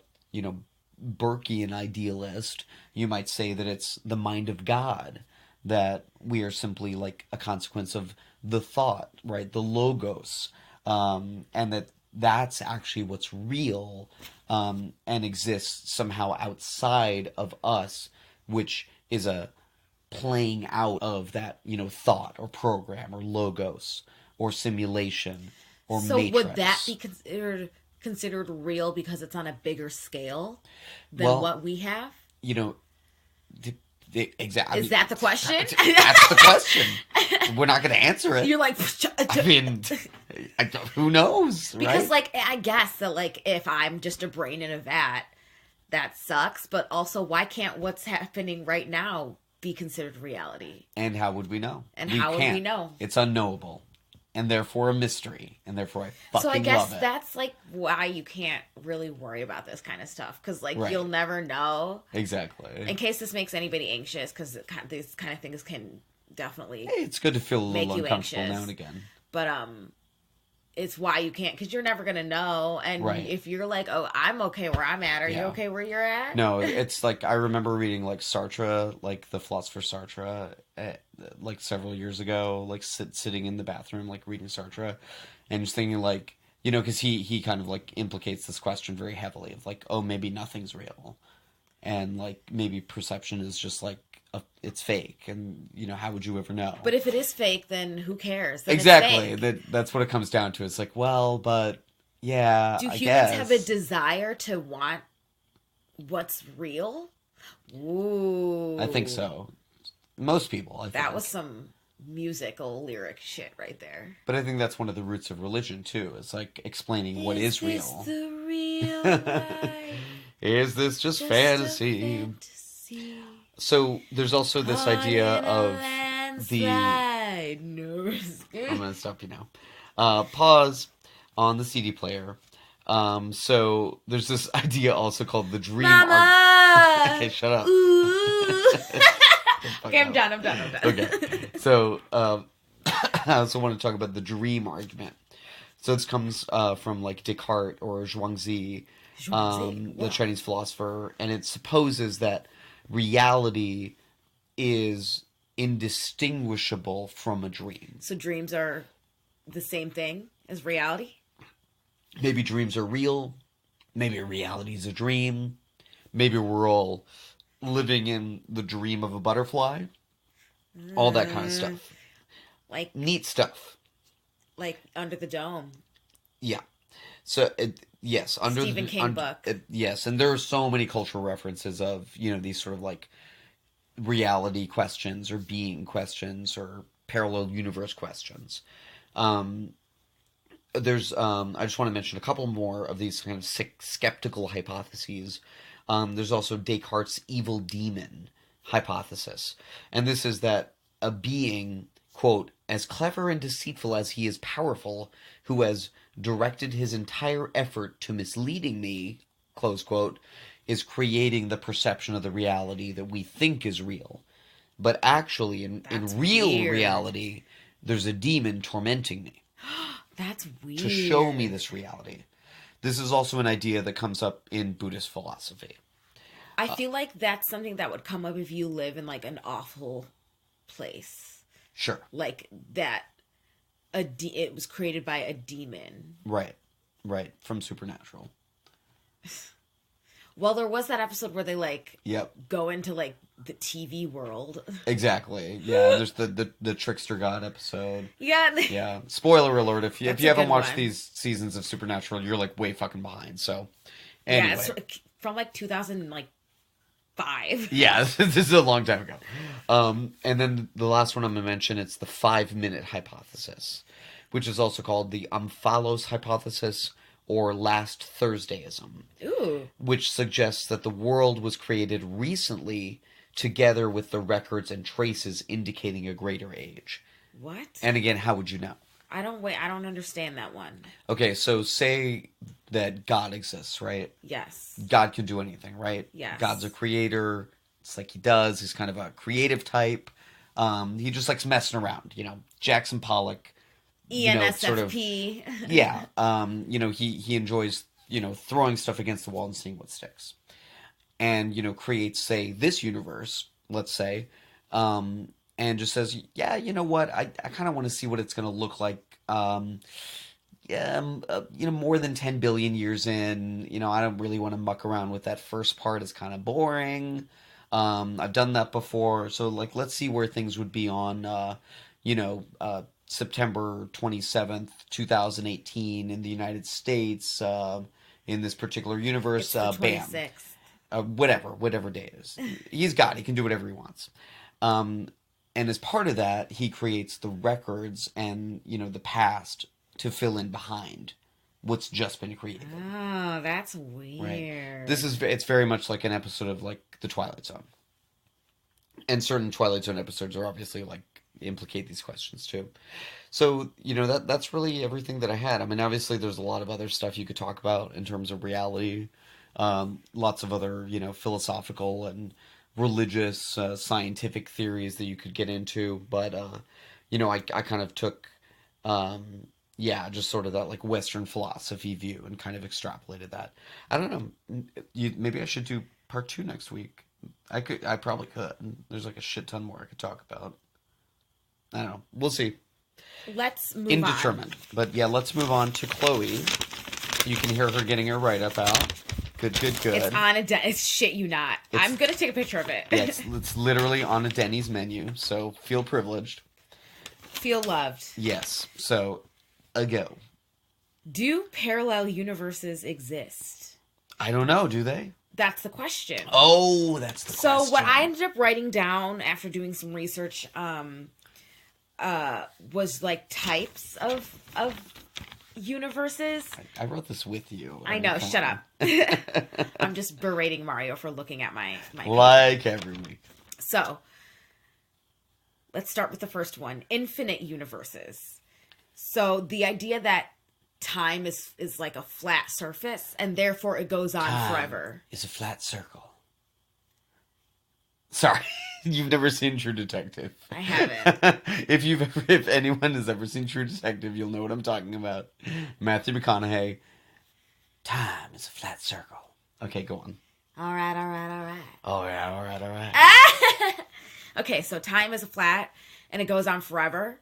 Burkean idealist, you might say that it's the mind of God, that we are simply like a consequence of the thought, right? The logos, and that's actually what's real, and exists somehow outside of us, which is a playing out of that, thought or program or logos or simulation or matrix. So would that be considered real because it's on a bigger scale than what we have? Exactly. Is that the question? That's the question. We're not going to answer it. You're like, I mean, who knows? Because, right? I guess that, if I'm just a brain in a vat, that sucks. But also, why can't what's happening right now be considered reality? And how would we know? Would we know? It's unknowable. And therefore a mystery. And therefore I fucking love it. So I guess that's, why you can't really worry about this kind of stuff. Because, Right. you'll never know. Exactly. In case this makes anybody anxious, because these kind of things can definitely it's good to feel a little uncomfortable anxious. now and again. But, it's why you can't, because you're never going to know. And Right. if you're like, oh, I'm okay where I'm at, are you okay where you're at? No, it's I remember reading Sartre, the philosopher Sartre, several years ago, sitting in the bathroom, reading Sartre, and just thinking because he kind of implicates this question very heavily of oh, maybe nothing's real. and like maybe perception is just like it's fake, and how would you ever know? But if it is fake, then who cares? Then Exactly. it's fake. That's what it comes down to. It's like, well, but yeah, Do I humans guess. have a desire to want what's real? Ooh. I think so. Most people, I think. That was some musical lyric shit right there. But I think that's one of the roots of religion too. It's like explaining what is real. Is this the real life? Is this just Just fantasy? a fantasy? So there's also this Caught idea in a of landslide. No risk. I'm going to stop you now. Pause on the CD player. So there's this idea also called the dream. Mama! Okay, shut up. Ooh. Fuck Okay, I'm up. done. Okay, so I also want to talk about the dream argument. So this comes from like Descartes or Zhuangzi, the Chinese philosopher, and it supposes that reality is indistinguishable from a dream. So dreams are the same thing as reality? Maybe dreams are real. Maybe reality is a dream. Maybe we're all living in the dream of a butterfly. All that kind of stuff. Like Neat stuff. Under the Dome. Yeah. So, yes. Under Stephen King book. Yes, and there are so many cultural references of, these sort of like reality questions or being questions or parallel universe questions. There's I just want to mention a couple more of these kind of skeptical hypotheses. There's also Descartes' evil demon hypothesis. And this is that a being, quote, as clever and deceitful as he is powerful, who has directed his entire effort to misleading me, close quote, is creating the perception of the reality that we think is real. But actually, in real weird. reality, there's a demon tormenting me. That's weird. To show me this reality. This is also an idea that comes up in Buddhist philosophy. I feel like that's something that would come up if you live in like an awful place. Sure. Like that it was created by a demon. Right. From Supernatural. Well, there was that episode where they Yep. go into like the TV world. Exactly. Yeah, there's the Trickster God episode. Yeah. Yeah. Spoiler alert, if you That's a haven't good watched one. these seasons of Supernatural, you're like way fucking behind. So anyway. Yeah, it's from like 2005. Yeah, this is a long time ago. And then the last one I'm going to mention, it's the 5-minute hypothesis, which is also called the Omphalos hypothesis or last Thursdayism. Ooh. Which suggests that the world was created recently together with the records and traces indicating a greater age. What? And again, how would you know? I don't understand that one. Okay, so say that God exists, right? Yes. God can do anything, right? Yes. God's a creator. It's like he does. He's kind of a creative type. He just likes messing around, Jackson Pollock. ENSFP. Yeah. He enjoys, throwing stuff against the wall and seeing what sticks. And, creates, say, this universe, let's say, and just says, yeah, you know what? I kind of want to see what it's going to look like. More than 10 billion years in, I don't really want to muck around with that first part. It's kind of boring. I've done that before. So, let's see where things would be on, September 27th, 2018 in the United States, in this particular universe. It's the Bam. 26th. Whatever day it is. He's God. He can do whatever he wants. And as part of that, he creates the records and, the past to fill in behind what's just been created. Oh, that's weird. Right. It's very much like an episode of, The Twilight Zone. And certain Twilight Zone episodes are obviously, implicate these questions, too. So, that's really everything that I had. I mean, obviously, there's a lot of other stuff you could talk about in terms of reality. Lots of other, philosophical and religious, scientific theories that you could get into. But, I kind of took, just sort of that, Western philosophy view and kind of extrapolated that. I don't know. Maybe I should do part 2 next week. I probably could. There's, a shit ton more I could talk about. I don't know. We'll see. Let's move Indeterminate. on. But, yeah, let's move on to Chloe. You can hear her getting her write-up out. Good. It's on a It's shit you not. I'm gonna take a picture of it. Yeah, it's literally on a Denny's menu, so feel privileged. Feel loved. Yes. So, a go. Do parallel universes exist? I don't know, do they? That's the question. Oh, that's the question. So what I ended up writing down after doing some research was like types of universes. I wrote this with you. I know, shut up. I'm just berating Mario for looking at my like every week. So, let's start with the first one. Infinite universes. So, the idea that time is like a flat surface, and therefore it goes on forever. It's a flat circle. Sorry, you've never seen True Detective. I haven't. If anyone has ever seen True Detective, you'll know what I'm talking about. Matthew McConaughey. Time is a flat circle. Okay, go on. All right. All right. Okay, so time is a flat, and it goes on forever,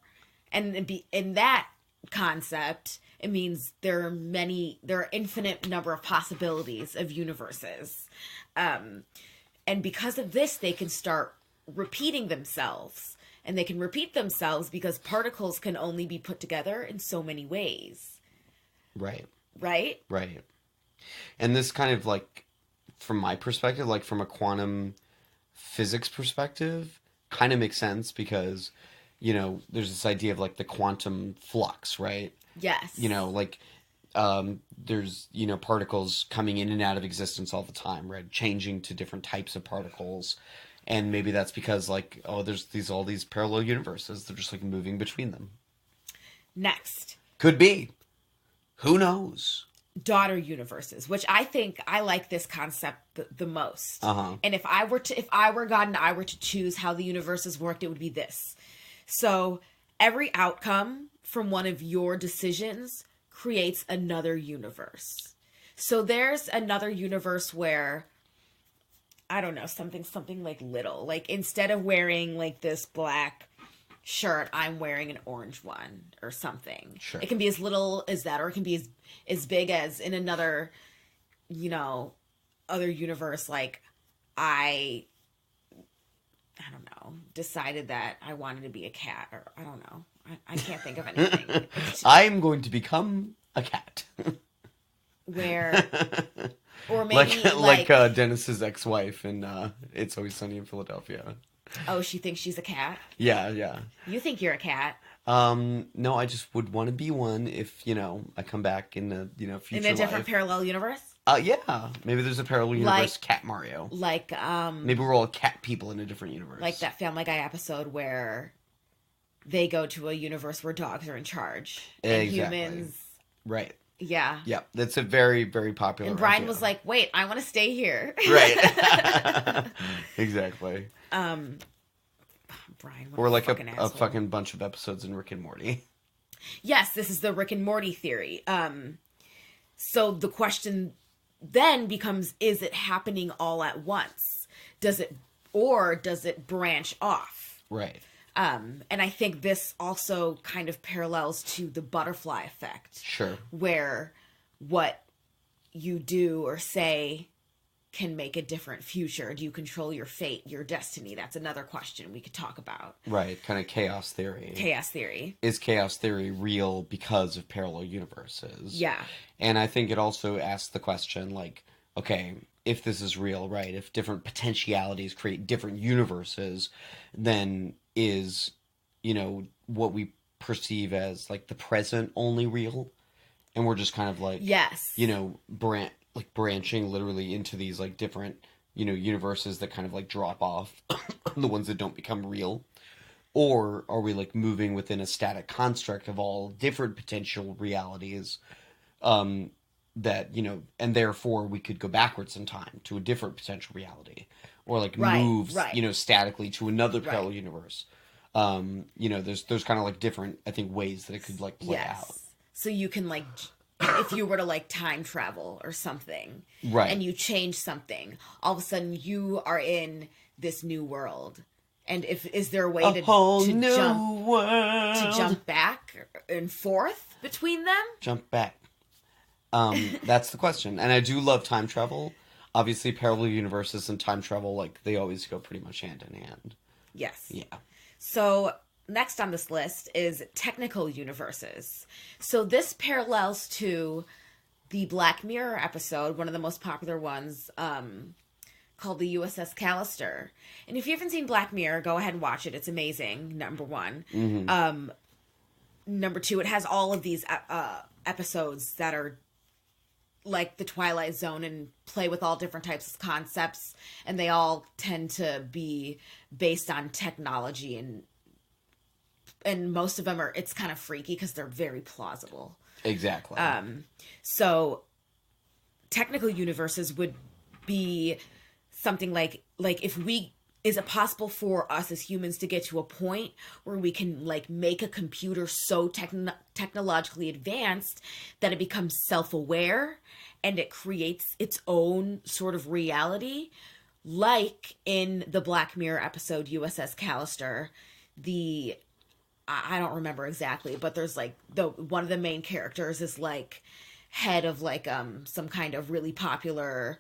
and in that concept, it means there are infinite number of possibilities of universes, and because of this, they can start repeating themselves, and they can repeat themselves because particles can only be put together in so many ways. Right. And this kind of like, from my perspective, like from a quantum physics perspective, kind of makes sense because, you know, there's this idea of like the quantum flux, right? Yes. You know, like there's, you know, particles coming in and out of existence all the time, right? Changing to different types of particles. And maybe that's because like, oh, there's all these parallel universes. They're just like moving between them. Next. Could be. Who knows? Daughter universes, which I think I like this concept the most. Uh-huh. And if I were God and I were to choose how the universes worked, it would be this. So every outcome from one of your decisions creates another universe. So there's another universe where, I don't know, something like little. Like instead of wearing like this black shirt, I'm wearing an orange one or something. Sure. It can be as little as that, or it can be as big as in another, you know, other universe. Like I don't know, decided that I wanted to be a cat, or I don't know. I can't think of anything. I'm going to become a cat. Where, or maybe like Dennis's ex-wife in It's Always Sunny in Philadelphia. Oh, she thinks she's a cat? Yeah. You think you're a cat? No, I just would want to be one if, you know, I come back in the, you know, future in a different life. Parallel universe? Yeah. Maybe there's a parallel universe Cat Mario. Like, maybe we're all cat people in a different universe. Like that Family Guy episode where they go to a universe where dogs are in charge. And humans... Right. Yeah. Yeah, that's a very, very popular And Brian idea. was like, wait, I want to stay here. Right. Exactly. Brian, or like a fucking bunch of episodes in Rick and Morty. Yes, this is the Rick and Morty theory. So the question then becomes, is it happening all at once? Does it branch off? Right. And I think this also kind of parallels to the butterfly effect. Sure. Where what you do or say can make a different future. Do you control your fate, your destiny? That's another question we could talk about. Right, kind of chaos theory. Chaos theory. Is chaos theory real because of parallel universes? Yeah. And I think it also asks the question, like, okay, if this is real, right, if different potentialities create different universes, then is, you know, what we perceive as, like, the present only real? And we're just kind of, like, yes, you know, branching literally into these, like, different, you know, universes that kind of, like, drop off, the ones that don't become real? Or are we, like, moving within a static construct of all different potential realities, that, you know, and therefore we could go backwards in time to a different potential reality, or like move, you know, statically to another parallel universe. You know, there's kind of like different, I think, ways that it could like play out. So you can like, if you were to like time travel or something, right, and you change something, all of a sudden you are in this new world. And is there a way to jump back and forth between them? Jump back. That's the question. And I do love time travel. Obviously, parallel universes and time travel, like, they always go pretty much hand in hand. Yes. Yeah. So next on this list is technical universes. So this parallels to the Black Mirror episode, one of the most popular ones, called the USS Callister. And if you haven't seen Black Mirror, go ahead and watch it. It's amazing, number one. Number two, it has all of these episodes that are like the Twilight Zone and play with all different types of concepts, and they all tend to be based on technology, and most of them it's kind of freaky because they're very plausible. Exactly. So technical universes would be something like is it possible for us as humans to get to a point where we can like make a computer so technologically advanced that it becomes self-aware and it creates its own sort of reality? Like in the Black Mirror episode USS Callister, I don't remember exactly, but there's like one of the main characters is like head of like some kind of really popular,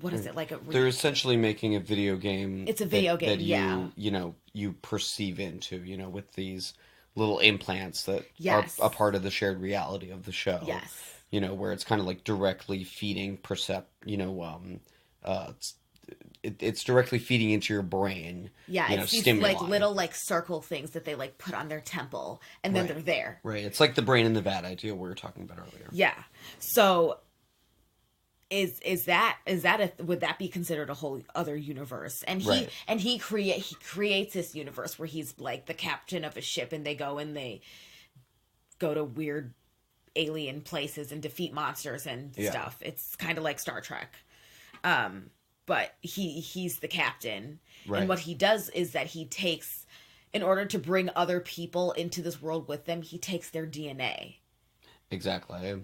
what is it, like they're essentially making a video game. It's a video game, that yeah. you perceive into, with these little implants that Yes. are a part of the shared reality of the show. Yes. Where it's kind of like directly feeding it's directly feeding into your brain. Yeah, it's these stimuli. like little like circle things that they like put on their temple, and then Right. they're there. Right. It's like the brain in the vat idea we were talking about earlier. Yeah. So is that would that be considered a whole other universe? And he creates this universe where he's like the captain of a ship, and they go to weird alien places and defeat monsters and stuff. It's kind of like Star Trek. But he's the captain. Right. And what he does is that he takes, in order to bring other people into this world with them, he takes their DNA. Exactly.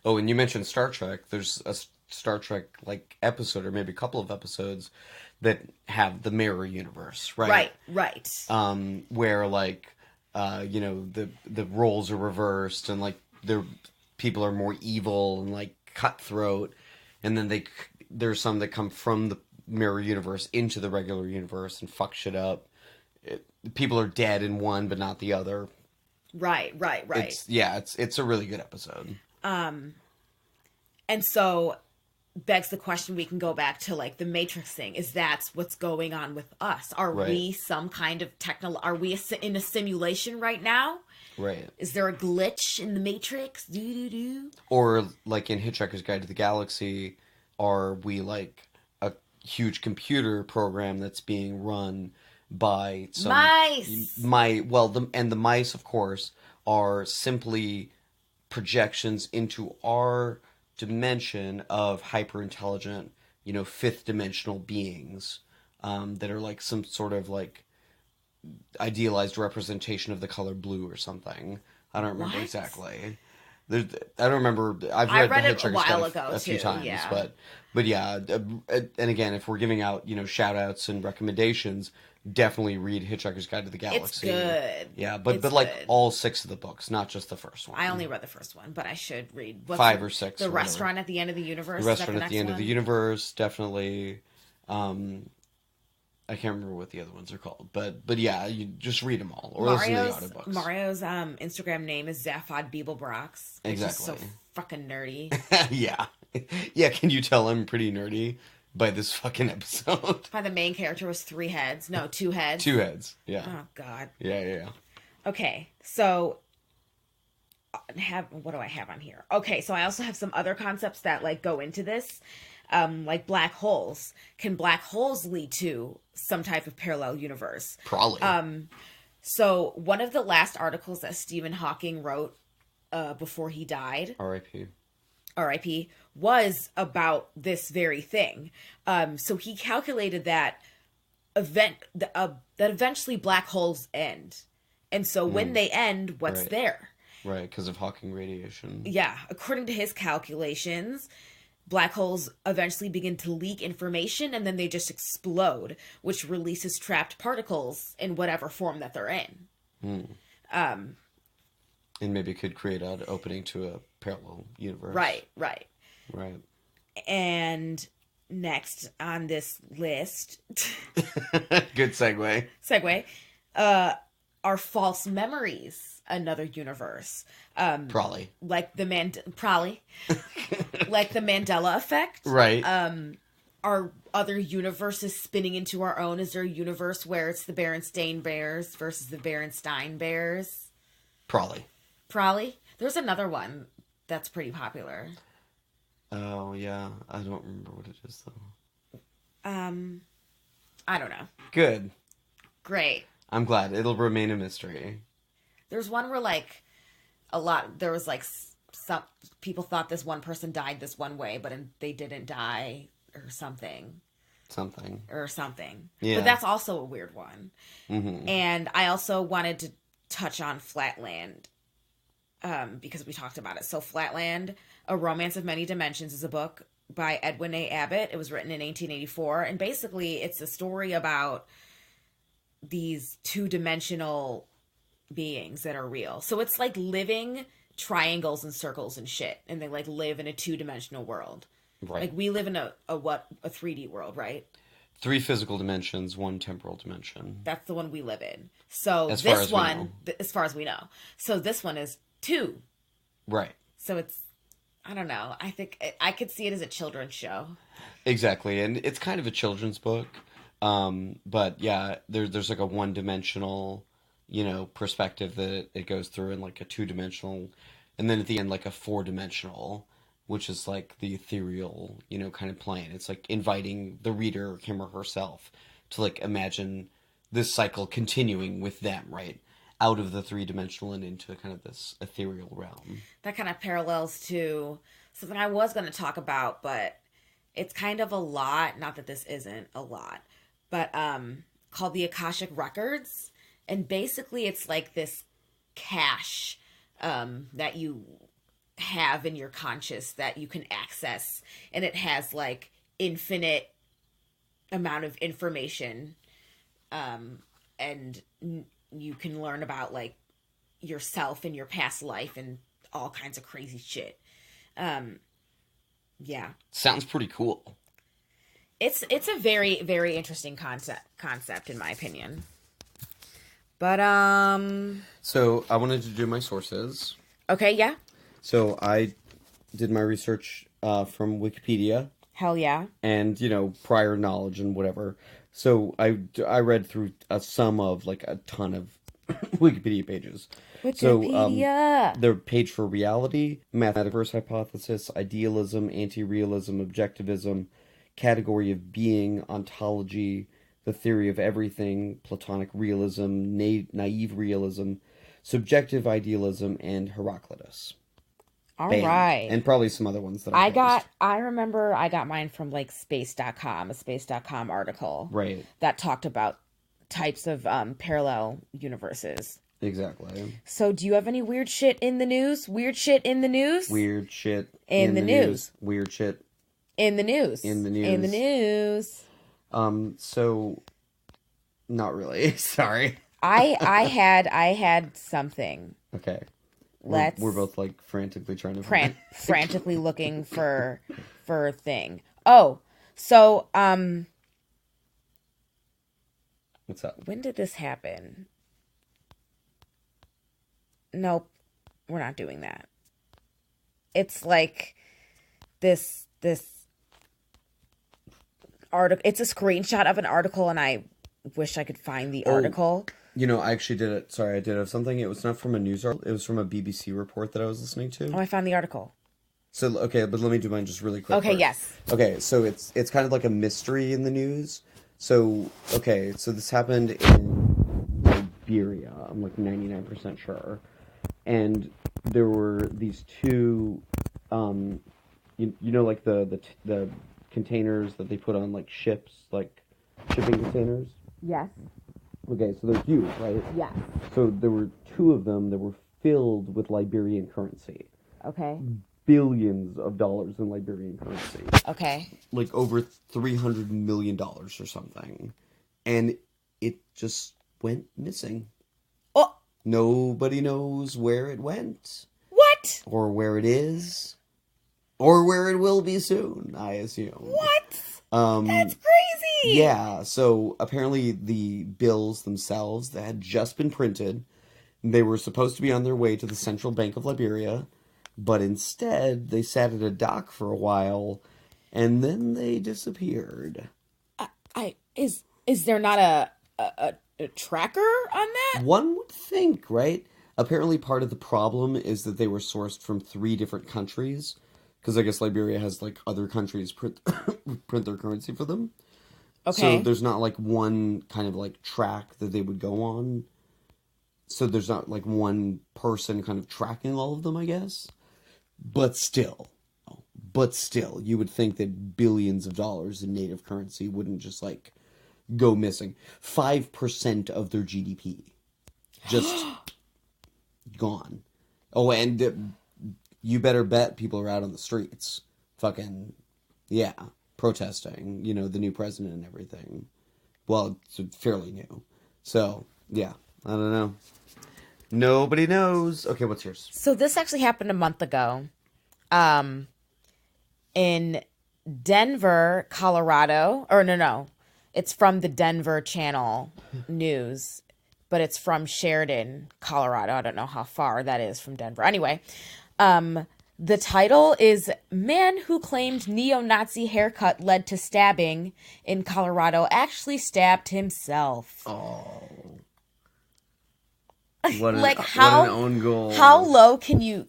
Oh, and you mentioned Star Trek. There's a Star Trek like episode, or maybe a couple of episodes, that have the mirror universe, right? Right. Where like the roles are reversed, and like people are more evil and like cutthroat, and then there's some that come from the mirror universe into the regular universe and fuck shit up. People are dead in one but not the other. Right. It's a really good episode. And so begs the question, we can go back to like the Matrix thing, is that's what's going on with us. Are we some kind of are we in a simulation right now? Right. Is there a glitch in the Matrix? Or like in Hitchhiker's Guide to the Galaxy, are we like a huge computer program that's being run by some mice? The mice, of course, are simply projections into our dimension of hyper intelligent, fifth dimensional beings that are like some sort of like idealized representation of the color blue or something. I don't remember exactly. I don't remember. I've read it a while ago a few times, yeah. but yeah. And again, if we're giving out shout outs and recommendations, definitely read Hitchhiker's Guide to the Galaxy. It's good. Yeah, but like good. All 6 of the books, not just the first one. I only read the first one, but I should read 5 or 6. The Restaurant at the End of the Universe. The Restaurant at the End of the Universe, definitely. I can't remember what the other ones are called, but yeah, you just read them all or listen to the audiobooks. Mario's Instagram name is Zaphod Beeblebrox. Exactly. Which is so fucking nerdy. Yeah. Can you tell I'm pretty nerdy by this fucking episode? By the main character was 3 heads. No, 2 heads. 2 heads. Yeah. Oh God. Yeah. Okay, so what do I have on here? Okay, so I also have some other concepts that like go into this. Like black holes. Can black holes lead to some type of parallel universe? Probably. So one of the last articles that Stephen Hawking wrote before he died, R.I.P., was about this very thing. So he calculated that eventually black holes end, and so when they end, what's there? Right, because of Hawking radiation. Yeah, according to his calculations, black holes eventually begin to leak information, and then they just explode, which releases trapped particles in whatever form that they're in. And maybe it could create an opening to a parallel universe. Right. Right. And next on this list, Good segue. Are false memories another universe? Probably. Like the like the Mandela effect. Right. Are other universes spinning into our own? Is there a universe where it's the Berenstain Bears versus the Berenstein Bears? Probably. There's another one that's pretty popular. Oh, yeah. I don't remember what it is, though. I don't know. Good. Great. I'm glad. It'll remain a mystery. There's one where, like, there was, like, some people thought this one person died this one way, but they didn't die or something. Yeah. But that's also a weird one. Mm-hmm. And I also wanted to touch on Flatland, because we talked about it. So Flatland, A Romance of Many Dimensions, is a book by Edwin A. Abbott. It was written in 1884. And basically it's a story about these two-dimensional beings that are real. So it's like living triangles and circles and shit. And they like live in a two-dimensional world. Right. Like we live in a 3D world, right? 3 physical dimensions, 1 temporal dimension. That's the one we live in. So as far as we know. So this one is 2. Right. So it's, I don't know. I think I could see it as a children's show. Exactly. And it's kind of a children's book. But yeah, there's like a 1-dimensional, perspective that it goes through, and like a 2-dimensional, and then at the end, like a 4-dimensional, which is like the ethereal, kind of plane. It's like inviting the reader, him or herself, to like imagine this cycle continuing with them, right? Out of the 3-dimensional and into kind of this ethereal realm. That kind of parallels to something I was going to talk about, but it's kind of a lot. Not that this isn't a lot, but called the Akashic Records. And basically it's like this cache that you have in your conscious that you can access, and it has like infinite amount of information, and you can learn about like yourself and your past life and all kinds of crazy shit. Yeah, sounds pretty cool. It's a very, very interesting concept in my opinion. But so I wanted to do my sources. Okay, yeah. So I did my research from Wikipedia. Hell yeah. And, prior knowledge and whatever. So I read through a ton of Wikipedia pages. Wikipedia. So the page for reality, mathematical verse hypothesis, idealism, anti-realism, objectivism, category of being, ontology, the theory of everything, Platonic realism, naive realism, subjective idealism, and Heraclitus. All right. And probably some other ones that I remember I got mine from like space.com, a space.com article. Right. That talked about types of parallel universes. Exactly. So do you have any weird shit in the news? Weird shit in the news? Weird shit in the news. Weird shit in the news. In the news. In the news. So not really. Sorry. I had something. Okay. We're both like frantically trying to frantically looking for a thing. Oh, so what's up? When did this happen? Nope, we're not doing that. It's like this article. It's a screenshot of an article, and I wish I could find the article. I actually did it. Sorry, I did have something. It was not from a news article. It was from a BBC report that I was listening to. Oh, I found the article. So, okay, but let me do mine just really quick. Okay, first. Yes. Okay, so it's kind of like a mystery in the news. So, okay, so this happened in Liberia. I'm like 99% sure. And there were these two, like the containers that they put on like ships, like shipping containers? Yes. Okay, so they're huge, right? Yes. So there were 2 of them that were filled with Liberian currency. Okay. Billions of dollars in Liberian currency. Okay. Like over $300 million or something. And it just went missing. Nobody knows where it went, What? or where it is, or where it will be soon, I assume. What? That's crazy. Yeah, so apparently the bills themselves that had just been printed, they were supposed to be on their way to the Central Bank of Liberia, but instead they sat at a dock for a while, and then they disappeared. Is there not a tracker on that? One would think, right? Apparently part of the problem is that they were sourced from 3 different countries, because I guess Liberia has, like, other countries print their currency for them. Okay. So there's not, like, one kind of, like, track that they would go on. So there's not, like, one person kind of tracking all of them, I guess. But still, you would think that billions of dollars in native currency wouldn't just, like, go missing. 5% of their GDP. Just gone. Oh, and you better bet people are out on the streets. Fucking, yeah, protesting, you know, the new president and everything. Well, it's fairly new. So, yeah, I don't know. Nobody knows. Okay, what's yours? So this actually happened a month ago. In Denver, Colorado. Or no. It's from the Denver Channel News. But it's from Sheridan, Colorado. I don't know how far that is from Denver. Anyway, the title is Man Who Claimed Neo-Nazi Haircut Led to Stabbing in Colorado Actually Stabbed Himself. Oh. What Like what how an own goal. How low can you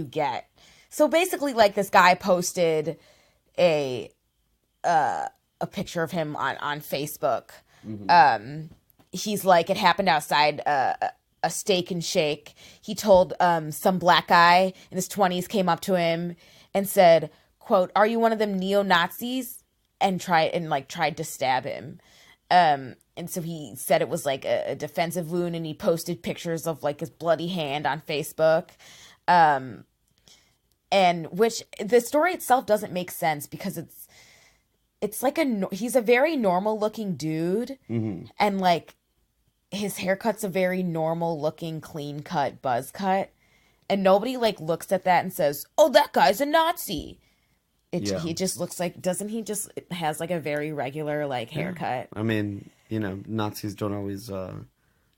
get? So basically, like, this guy posted a picture of him on Facebook. Mm-hmm. He's like, it happened outside a Steak and Shake. He told some black guy in his 20s came up to him and said, quote, "Are you one of them neo-Nazis?" and tried to stab him. And so he said it was like a defensive wound, and he posted pictures of like his bloody hand on Facebook. And which the story itself doesn't make sense because it's like he's a very normal looking dude, Mm-hmm. and like his haircut's a very normal looking clean cut buzz cut, and nobody like looks at that and says, "Oh, that guy's a Nazi." He just looks like, doesn't he just has like a very regular like haircut? I mean, you know, Nazis don't always, I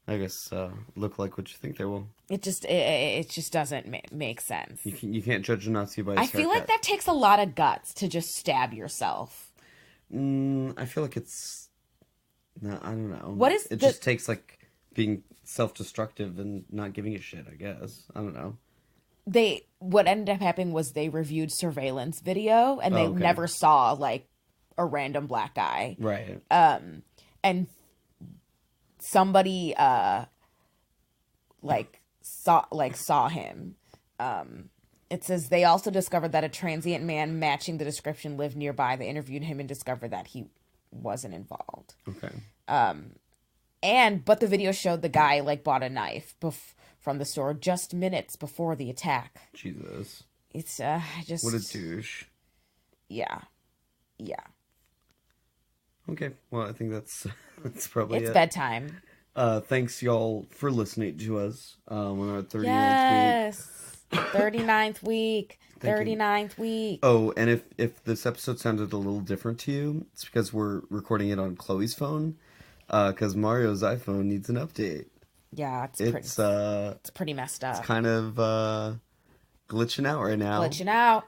guess, look like what you think they will. It just doesn't make sense. You can't judge a Nazi by his I feel like haircut. that takes a lot of guts to just stab yourself. I feel like it's, no, I don't know. What is it just takes like being self-destructive and not giving a shit, I guess. I don't know. What ended up happening was they reviewed surveillance video and they Okay. never saw like a random black guy. Right. And somebody saw him. It says they also discovered that a transient man matching the description lived nearby. They interviewed him and discovered that he wasn't involved. Okay. But the video showed the guy like bought a knife from the store just minutes before the attack. Jesus. It's just What a douche. Yeah. Okay. Well, I think that's probably It's it. bedtime. Thanks y'all for listening to us on our 39th week. Yes. 39th week. Thank you. 39th week. Oh, and if this episode sounded a little different to you, it's because we're recording it on Chloe's phone. Because Mario's iPhone needs an update. Yeah, it's pretty messed up. It's kind of glitching out right now. Glitching out.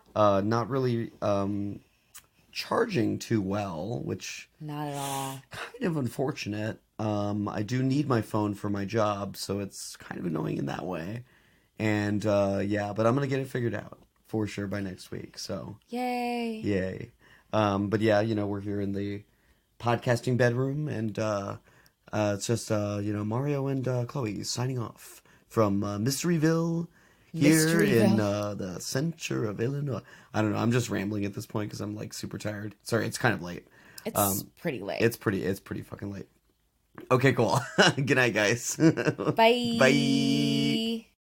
Not really charging too well, which Not at all. kind of unfortunate. I do need my phone for my job, so it's kind of annoying in that way. And yeah, but I'm gonna get it figured out for sure by next week. So Yay. But yeah, you know, we're here in the podcasting bedroom, and it's just Mario and Chloe signing off from Mysteryville here in the center of Illinois. I don't know, I'm just rambling at this point because I'm like super tired. Sorry, it's kind of late. It's pretty late. It's pretty fucking late. Okay, cool. Good night, guys. Bye. Bye.